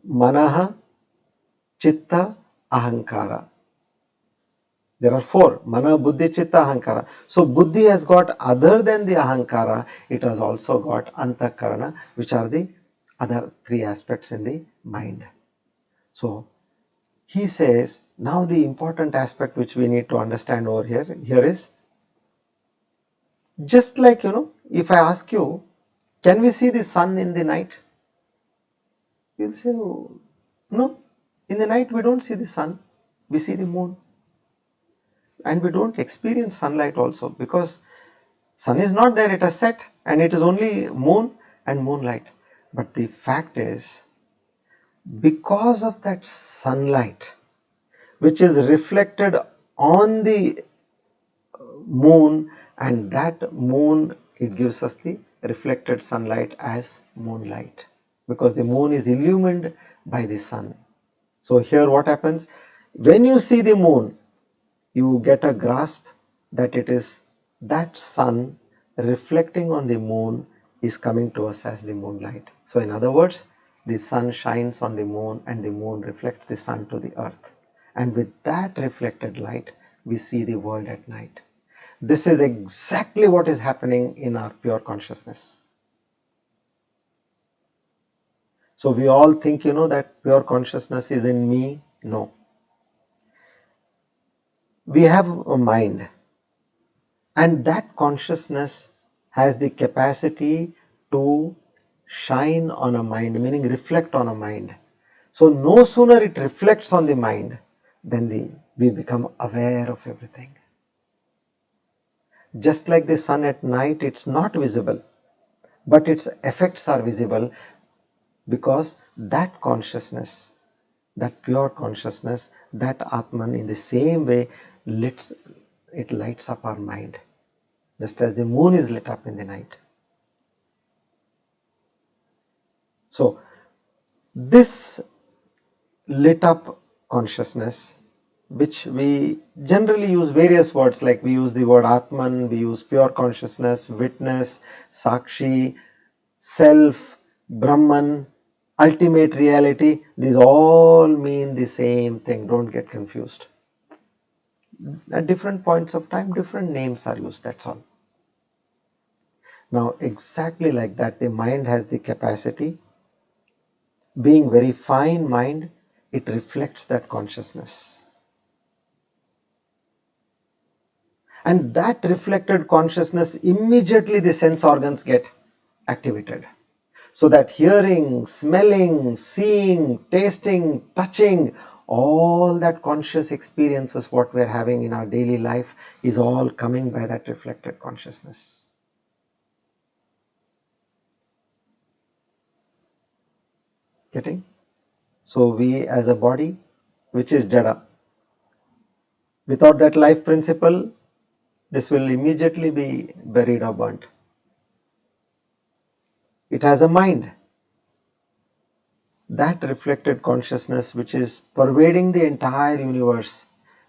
manaha, chitta, ahankara. There are 4, mana, buddhi, chitta, ahankara. So buddhi has got, other than the ahankara, it has also got antakarana, which are the other 3 aspects in the mind. So he says, now the important aspect which we need to understand over here is, just like, if I ask you, can we see the sun in the night? You'll say, oh, no, in the night we don't see the sun, we see the moon. And we don't experience sunlight also, because sun is not there, it has set, and it is only moon and moonlight. But the fact is, because of that sunlight which is reflected on the moon, and that moon, it gives us the reflected sunlight as moonlight, because the moon is illumined by the sun. So here what happens, when you see the moon, you get a grasp that it is that sun reflecting on the moon is coming to us as the moonlight. So in other words, the sun shines on the moon and the moon reflects the sun to the earth. And with that reflected light, we see the world at night. This is exactly what is happening in our pure consciousness. So we all think, that pure consciousness is in me. No. We have a mind, and that consciousness has the capacity to shine on a mind, meaning reflect on a mind. So no sooner it reflects on the mind than we become aware of everything. Just like the sun at night, it's not visible, but its effects are visible, because that consciousness, that pure consciousness, that Atman, in the same way it lights up our mind, just as the moon is lit up in the night. So this lit up consciousness, which we generally use various words, like we use the word Atman, we use pure consciousness, witness, Sakshi, self, Brahman, ultimate reality, these all mean the same thing, don't get confused. At different points of time, different names are used, that's all. Now exactly like that, the mind has the capacity, being very fine mind, it reflects that consciousness. And that reflected consciousness, immediately the sense organs get activated. So that hearing, smelling, seeing, tasting, touching, all that conscious experiences what we are having in our daily life is all coming by that reflected consciousness. Getting? So we as a body, which is jada, without that life principle, this will immediately be buried or burnt. It has a mind. That reflected consciousness which is pervading the entire universe,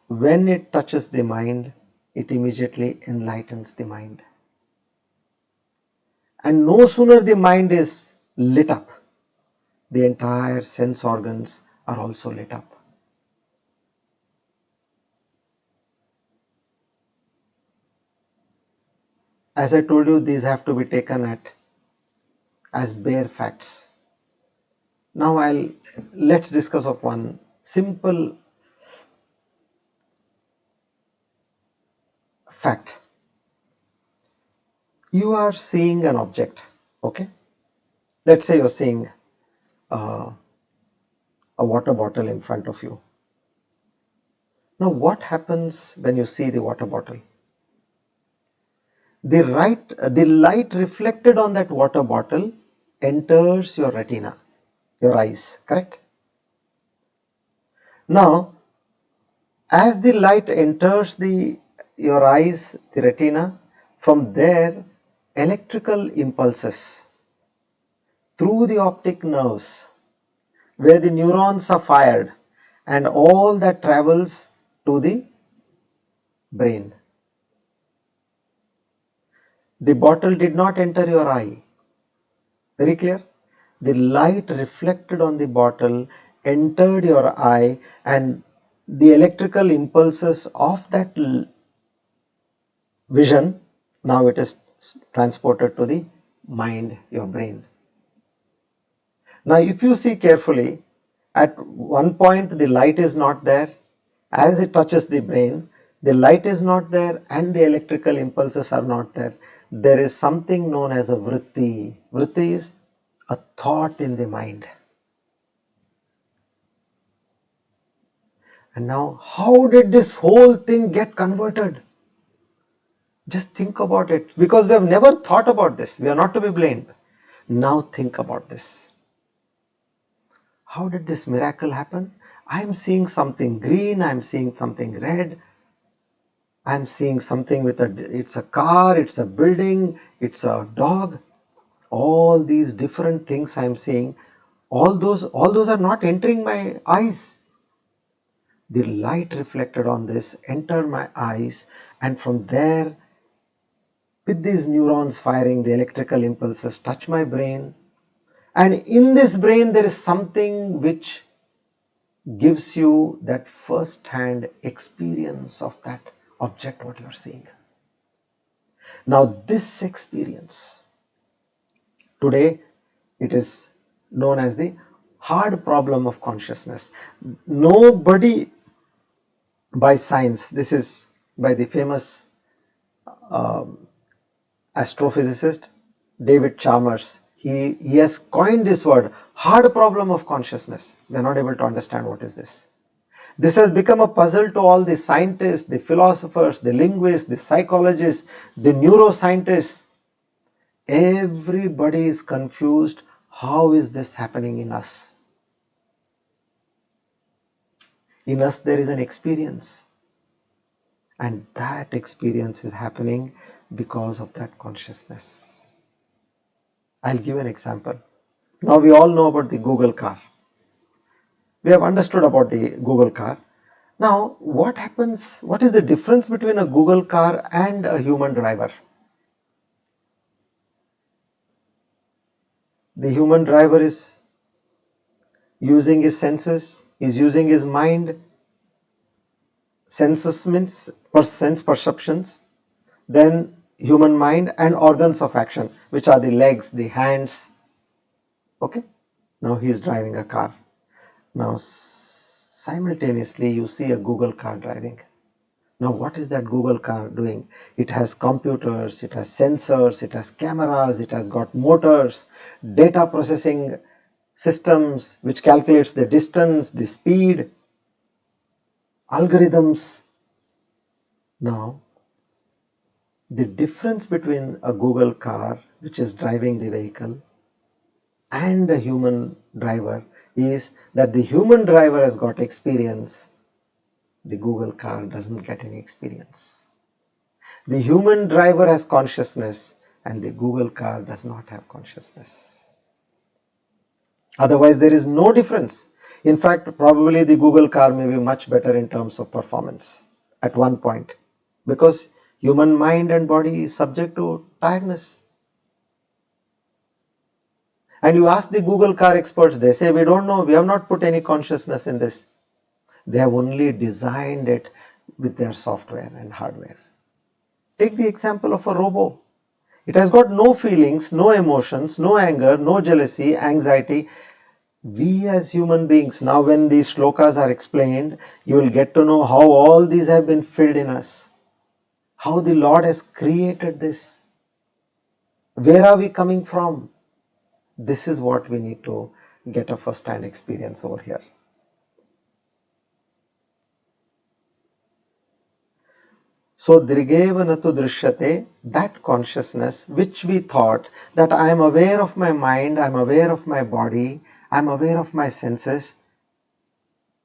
when it touches the mind, it immediately enlightens the mind. And no sooner the mind is lit up, the entire sense organs are also lit up. As I told you, these have to be taken as bare facts. Now let's discuss of one simple fact. You are seeing an object, okay? Let's say you're seeing a water bottle in front of you. Now what happens when you see the water bottle? The light reflected on that water bottle enters your retina, your eyes, correct? Now, as the light enters your eyes, the retina, from there electrical impulses through the optic nerves, where the neurons are fired, and all that travels to the brain. The bottle did not enter your eye. Very clear? The light reflected on the bottle entered your eye, and the electrical impulses of that vision, now it is transported to the mind, your brain. Now if you see carefully, at one point the light is not there. As it touches the brain, the light is not there and the electrical impulses are not there. There is something known as a vritti. Vritti is a thought in the mind. And now, how did this whole thing get converted? Just think about it, because we have never thought about this. We are not to be blamed. Now think about this. How did this miracle happen? I am seeing something green, I am seeing something red, I am seeing something with it's a car, it's a building, it's a dog. All these different things I am seeing, all those are not entering my eyes. The light reflected on this entered my eyes, and from there, with these neurons firing, the electrical impulses touch my brain, and in this brain there is something which gives you that first hand experience of that object what you are seeing. Now this experience, today it is known as the hard problem of consciousness. Nobody by science, this is by the famous astrophysicist David Chalmers, he has coined this word, hard problem of consciousness. We are not able to understand what is this. This has become a puzzle to all the scientists, the philosophers, the linguists, the psychologists, the neuroscientists. Everybody is confused. How is this happening in us? In us there is an experience, and that experience is happening because of that consciousness. I'll give an example. Now we all know about the Google car. We have understood about the Google car. Now what happens, what is the difference between a Google car and a human driver? The human driver is using his senses, is using his mind. Senses means sense perceptions, then human mind and organs of action, which are the legs, the hands. Okay, now he is driving a car. Now simultaneously you see a Google car driving. Now what is that Google car doing? It has computers, it has sensors, it has cameras, it has got motors, data processing systems which calculates the distance, the speed, algorithms. Now the difference between a Google car which is driving the vehicle and a human driver is that the human driver has got experience, the Google car doesn't get any experience. The human driver has consciousness and the Google car does not have consciousness. Otherwise there is no difference. In fact, probably the Google car may be much better in terms of performance at one point, because human mind and body is subject to tiredness. And you ask the Google car experts, they say, we don't know, we have not put any consciousness in this. They have only designed it with their software and hardware. Take the example of a robot. It has got no feelings, no emotions, no anger, no jealousy, anxiety. We as human beings, now when these shlokas are explained, you will get to know how all these have been filled in us. How the Lord has created this. Where are we coming from? This is what we need to get a first-hand experience over here. So Drigeva natu drishyate, that consciousness which we thought that I am aware of my mind, I am aware of my body, I am aware of my senses.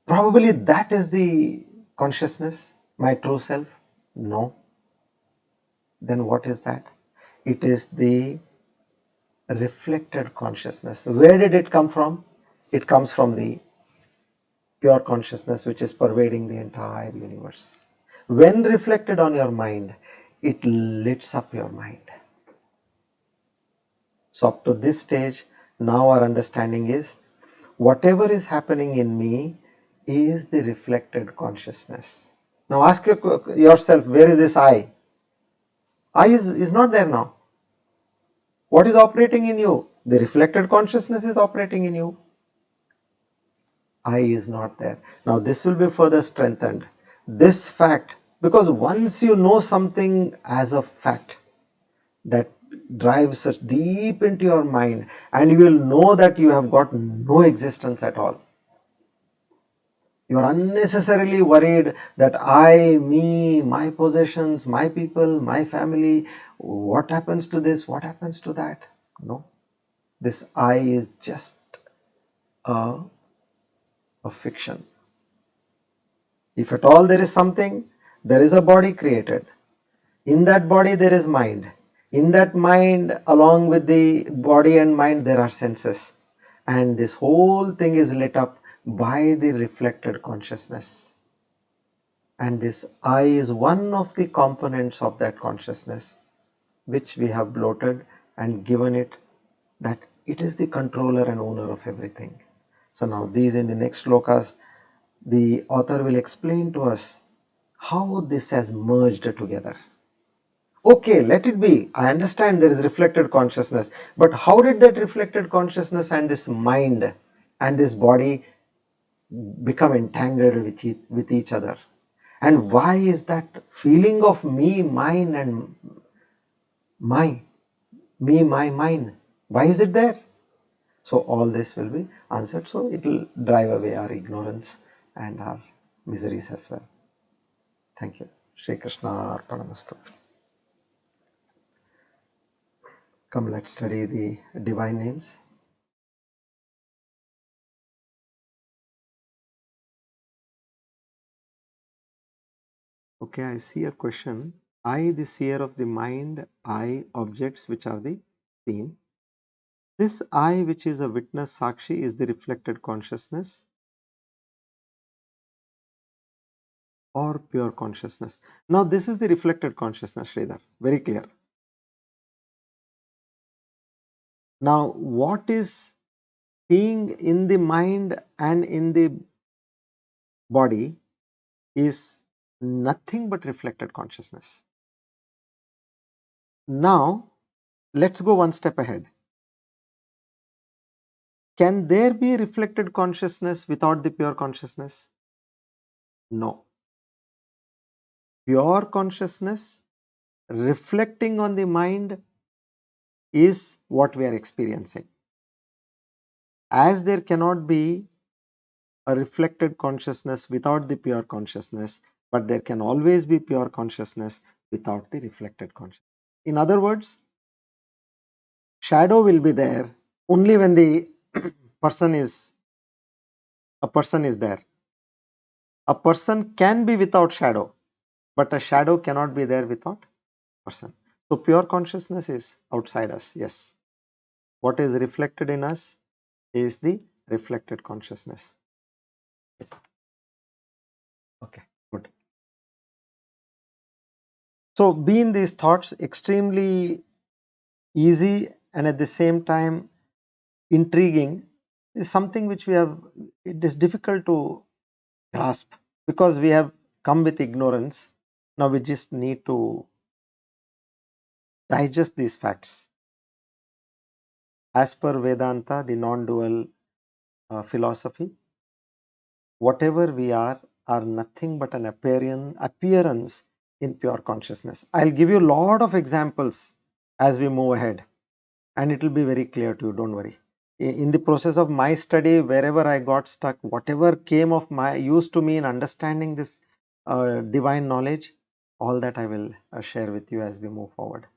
Probably that is the consciousness, my true self. No. Then what is that? It is the reflected consciousness. Where did it come from? It comes from the pure consciousness which is pervading the entire universe. When reflected on your mind, it lights up your mind. So up to this stage, now our understanding is whatever is happening in me is the reflected consciousness. Now ask yourself, where is this I? I is not there now. What is operating in you? The reflected consciousness is operating in you. I is not there. Now this will be further strengthened. This fact, because once you know something as a fact that drives us deep into your mind, and you will know that you have got no existence at all. You are unnecessarily worried that I, me, my possessions, my people, my family, what happens to this, what happens to that. No, this I is just a, a fiction. If at all there is something, there is a body created. In that body there is mind. In that mind, along with the body and mind, there are senses. And this whole thing is lit up by the reflected consciousness. And this I is one of the components of that consciousness, which we have bloated and given it that it is the controller and owner of everything. So now these, in the next shlokas, the author will explain to us how this has merged together. Okay, let it be. I understand there is reflected consciousness, but how did that reflected consciousness and this mind and this body become entangled with each other? And why is that feeling of me, mine, and my, me, my, mine? Why is it there? So all this will be answered. So it will drive away our ignorance and our miseries as well. Thank you. Shri Krishna Arpanamastu. Come, let's study the divine names. Okay, I see a question. I, the seer of the mind, I, objects which are the seen. This I, which is a witness, Sakshi, is the reflected consciousness or pure consciousness. Now, this is the reflected consciousness, Sridhar. Very clear. Now, what is seeing in the mind and in the body is nothing but reflected consciousness. Now, let's go one step ahead. Can there be reflected consciousness without the pure consciousness? No. Pure consciousness reflecting on the mind is what we are experiencing. As there cannot be a reflected consciousness without the pure consciousness, but there can always be pure consciousness without the reflected consciousness. In other words, shadow will be there only when the person is there. A person can be without shadow, but a shadow cannot be there without person. So pure consciousness is outside us, yes. What is reflected in us is the reflected consciousness. Okay, good. So being these thoughts extremely easy and at the same time intriguing is something which it is difficult to grasp because we have come with ignorance. Now we just need to digest these facts. As per Vedanta, the non-dual philosophy, whatever we are nothing but an appearance in pure consciousness. I'll give you a lot of examples as we move ahead and it will be very clear to you, don't worry. In the process of my study, wherever I got stuck, whatever came of my use to me in understanding this divine knowledge, all that I will share with you as we move forward.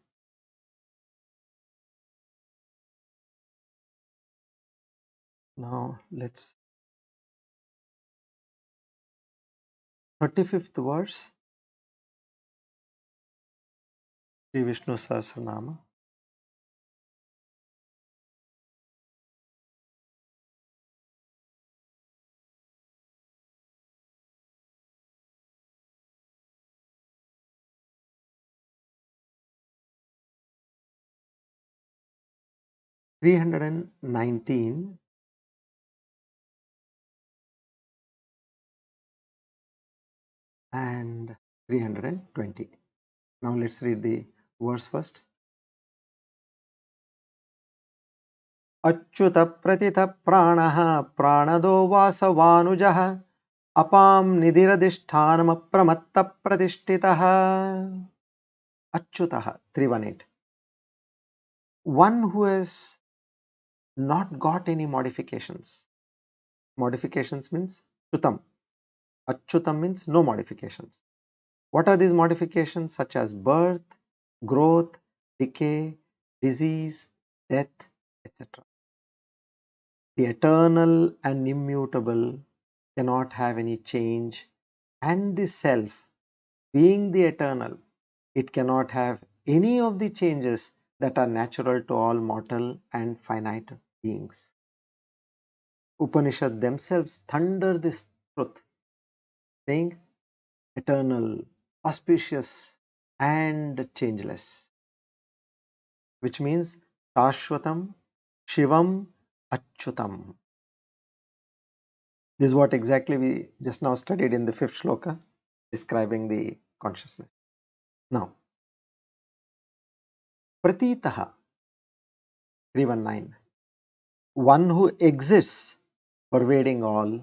Now let's 35th verse, Sri Vishnu Sahasranama. Three 319 and 320. Now let's read the verse first. Achyuta pratitha pranaha pranado vasavanujaha apam nidiradishtanam apramatta pratishtitaha. Achyutaha 318. One who has not got any modifications. Modifications means chutam. Achyutam means no modifications. What are these modifications? Such as birth, growth, decay, disease, death, etc. The eternal and immutable cannot have any change, and the self, being the eternal, it cannot have any of the changes that are natural to all mortal and finite beings. Upanishad themselves thunder this truth, saying eternal, auspicious, and changeless, which means Shashwatam, Shivam, Achyutam. This is what exactly we just now studied in the fifth shloka, describing the consciousness. Now, Pratitaha 319, one who exists, pervading all,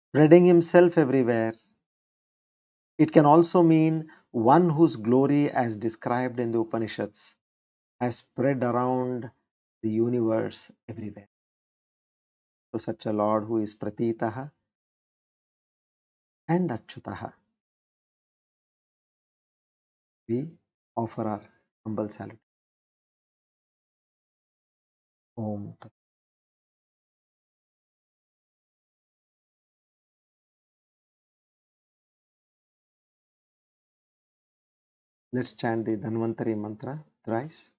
spreading himself everywhere. It can also mean one whose glory, as described in the Upanishads, has spread around the universe everywhere. So, such a Lord who is Pratitaha and Achyutaha, we offer our humble salute. Om Tat. Let's chant the Dhanvantari mantra thrice.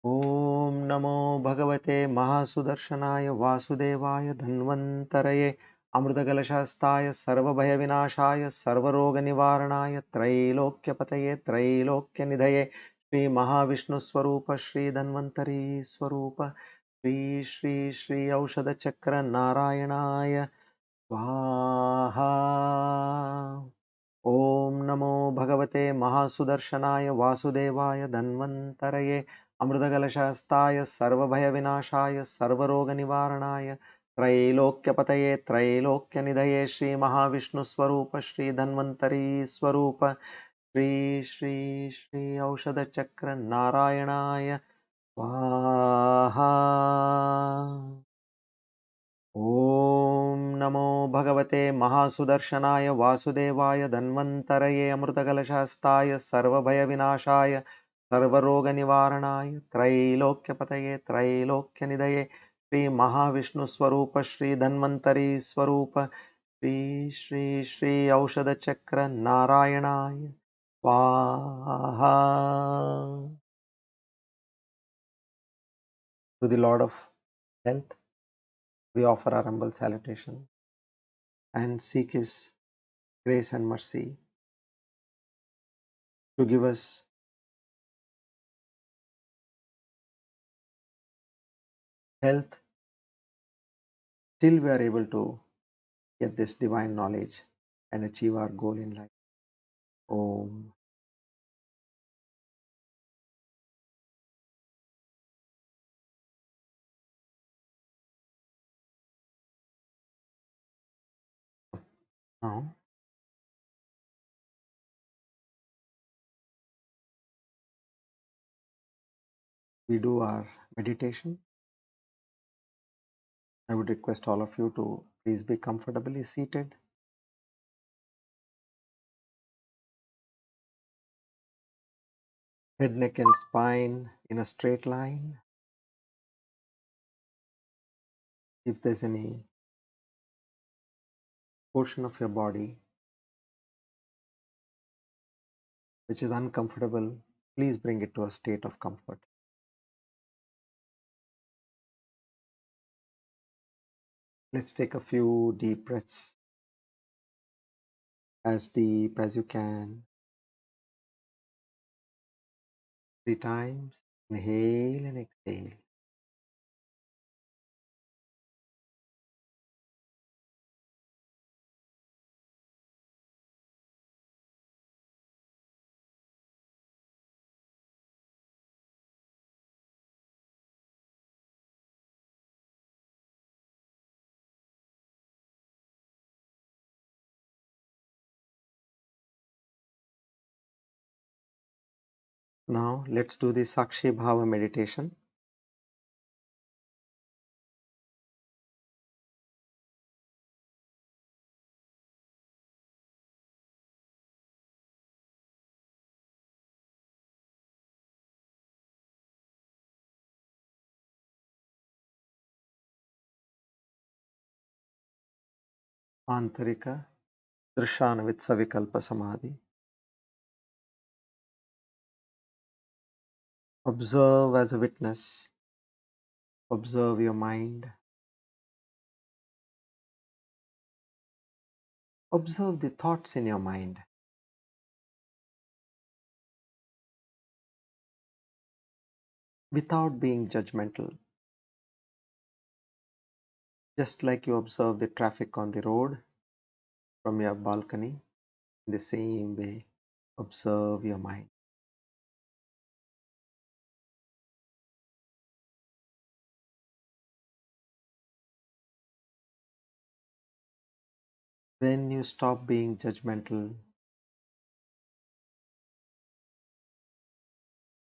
ॐ नमो भगवते महासुदर्शनाय वासुदेवाय धन्वन्तरये अमृतकलशहस्ताय सर्वभयविनाशाय सर्वरोगनिवारणाय त्रैलोक्यपतये त्रैलोक्यनिधये श्रीमहाविष्णुस्वरूप श्रीधन्वन्तरी स्वरूप श्री श्री श्री औषधचक्र नारायणाय स्वाहा। ॐ नमो भगवते महासुदर्शनाय वासुदेवाय धन्वन्तरये अमृतकलशहस्ताय सर्वभयविनाशाय सर्वरोगनिवारणाय त्रैलोक्यपतये त्रैलोक्यनिधये श्रीमहाविष्णुस्वरूप श्रीधन्वन्तरी स्वरूप श्री श्री श्री औषधचक्र नारायणाय स्वाहा। ॐ नमो भगवते महासुदर्शनाय वासुदेवाय धन्वन्तरये अमृतकलशहस्ताय सर्वभयविनाशाय सर्वरोगनिवारणाय त्रैलोक्यपतये त्रैलोक्यनिधये श्रीमहाविष्णुस्वरूप श्रीधन्वन्तरी स्वरूप श्री श्री श्री औषधचक्र नारायणाय स्वाहा। To the Lord of Health, we offer our humble salutation and seek His grace and mercy to give us health till we are able to get this divine knowledge and achieve our goal in life. Om. Now we do our meditation. I would request all of you to please be comfortably seated. Head, neck, and spine in a straight line. If there's any portion of your body which is uncomfortable, please bring it to a state of comfort. Let's take a few deep breaths, as deep as you can. 3 times. Inhale and exhale. Now let's do the Sakshi Bhava meditation. Antarika Drishana with Savikalpa Samadhi. Observe as a witness. Observe your mind. Observe the thoughts in your mind. Without being judgmental. Just like you observe the traffic on the road from your balcony, in the same way, observe your mind. When you stop being judgmental,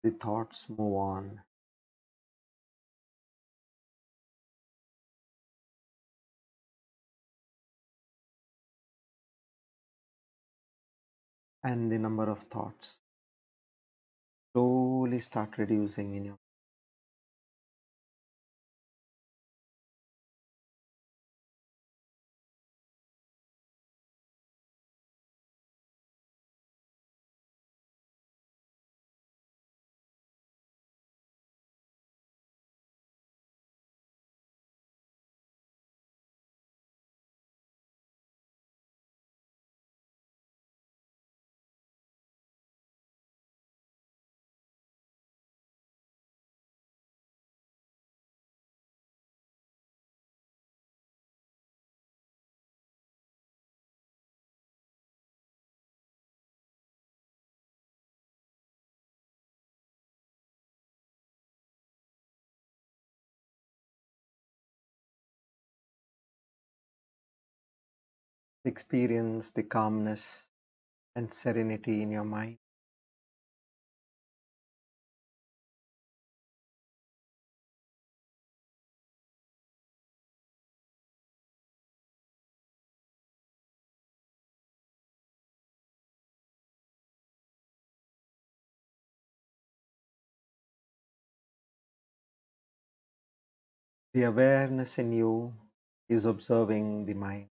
the thoughts move on. And the number of thoughts slowly start reducing in your. Experience the calmness and serenity in your mind. The awareness in you is observing the mind.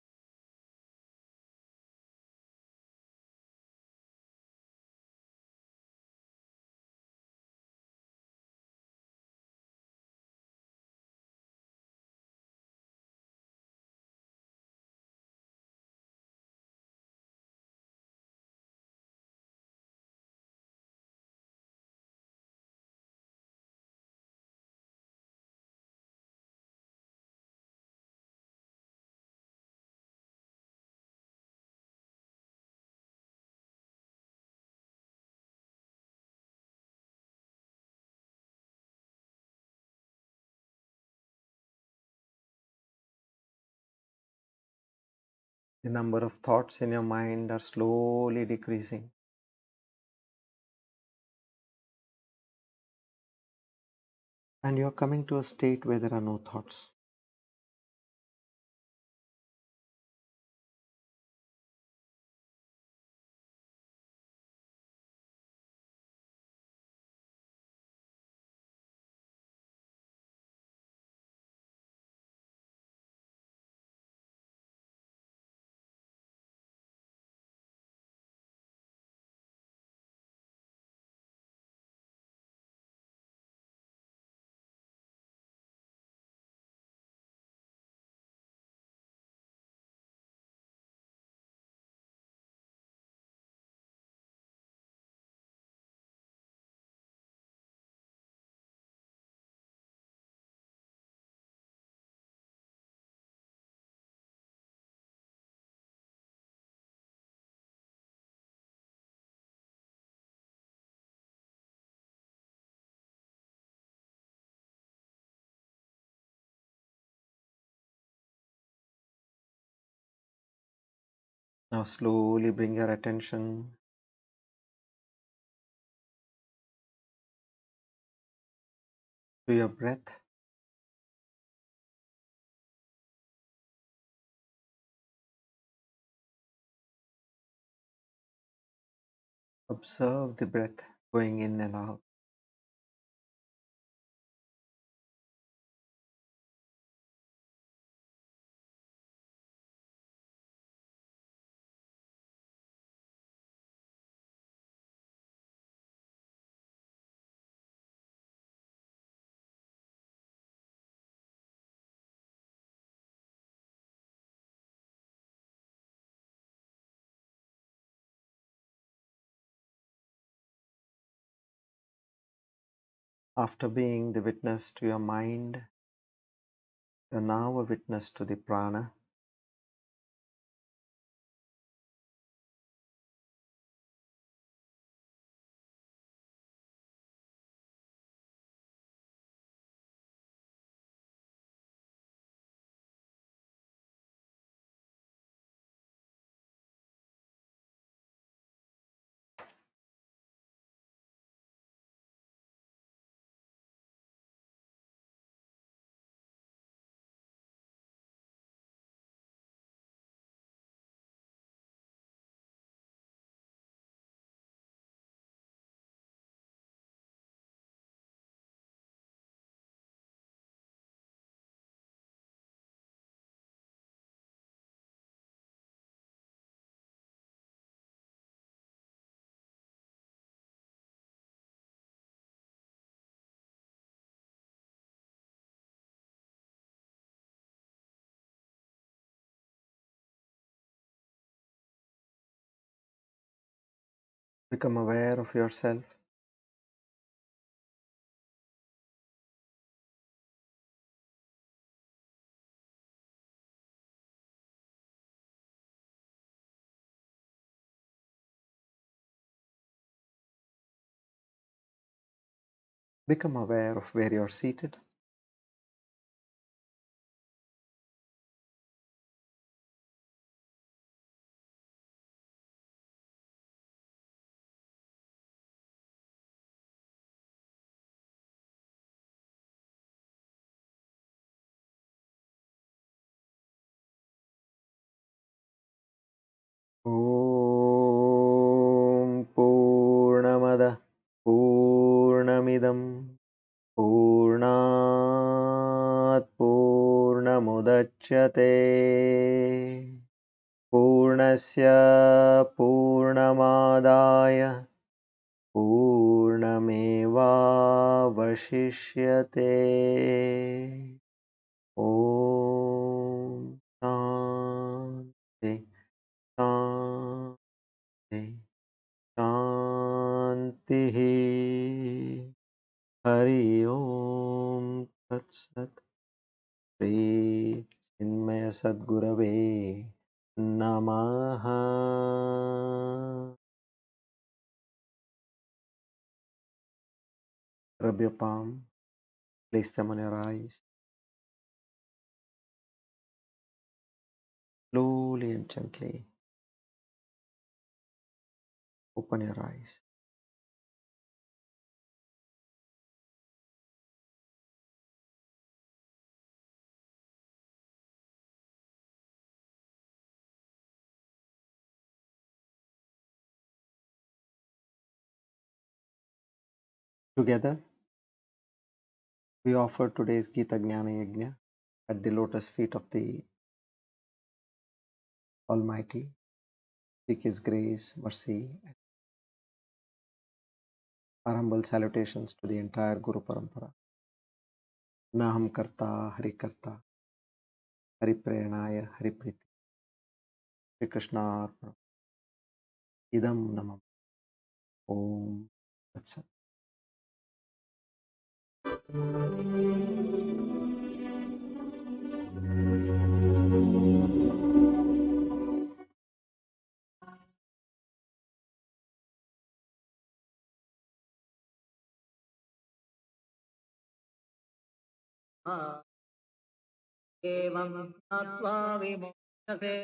The number of thoughts in your mind are slowly decreasing. And you're coming to a state where there are no thoughts. Now slowly bring your attention to your breath. Observe the breath going in and out. After being the witness to your mind, you're now a witness to the prana. Become aware of yourself. Become aware of where you're seated. Om Purnamada Purnamidam Purnat Purnamudachyate Purnasya Purnamadaya Purnamevavashishyate. Om Shanti Shanti Shanti. Hari Om Tat Sat. Shri Chinmaya Sadgurave Namaha. Rub your palm, place them on your eyes. Slowly and gently open your eyes. Together, we offer today's Gita Jnana Yajna at the lotus feet of the Almighty. Seek His grace, mercy, and our humble salutations to the entire Guru Parampara. Naham Karta, Hari Karta, Hari Prenaya, Hari Priti. Shri Krishna Arpanam. Idam Namam. Om Tat Sat. एवं ज्ञात्वा विमोक्षसे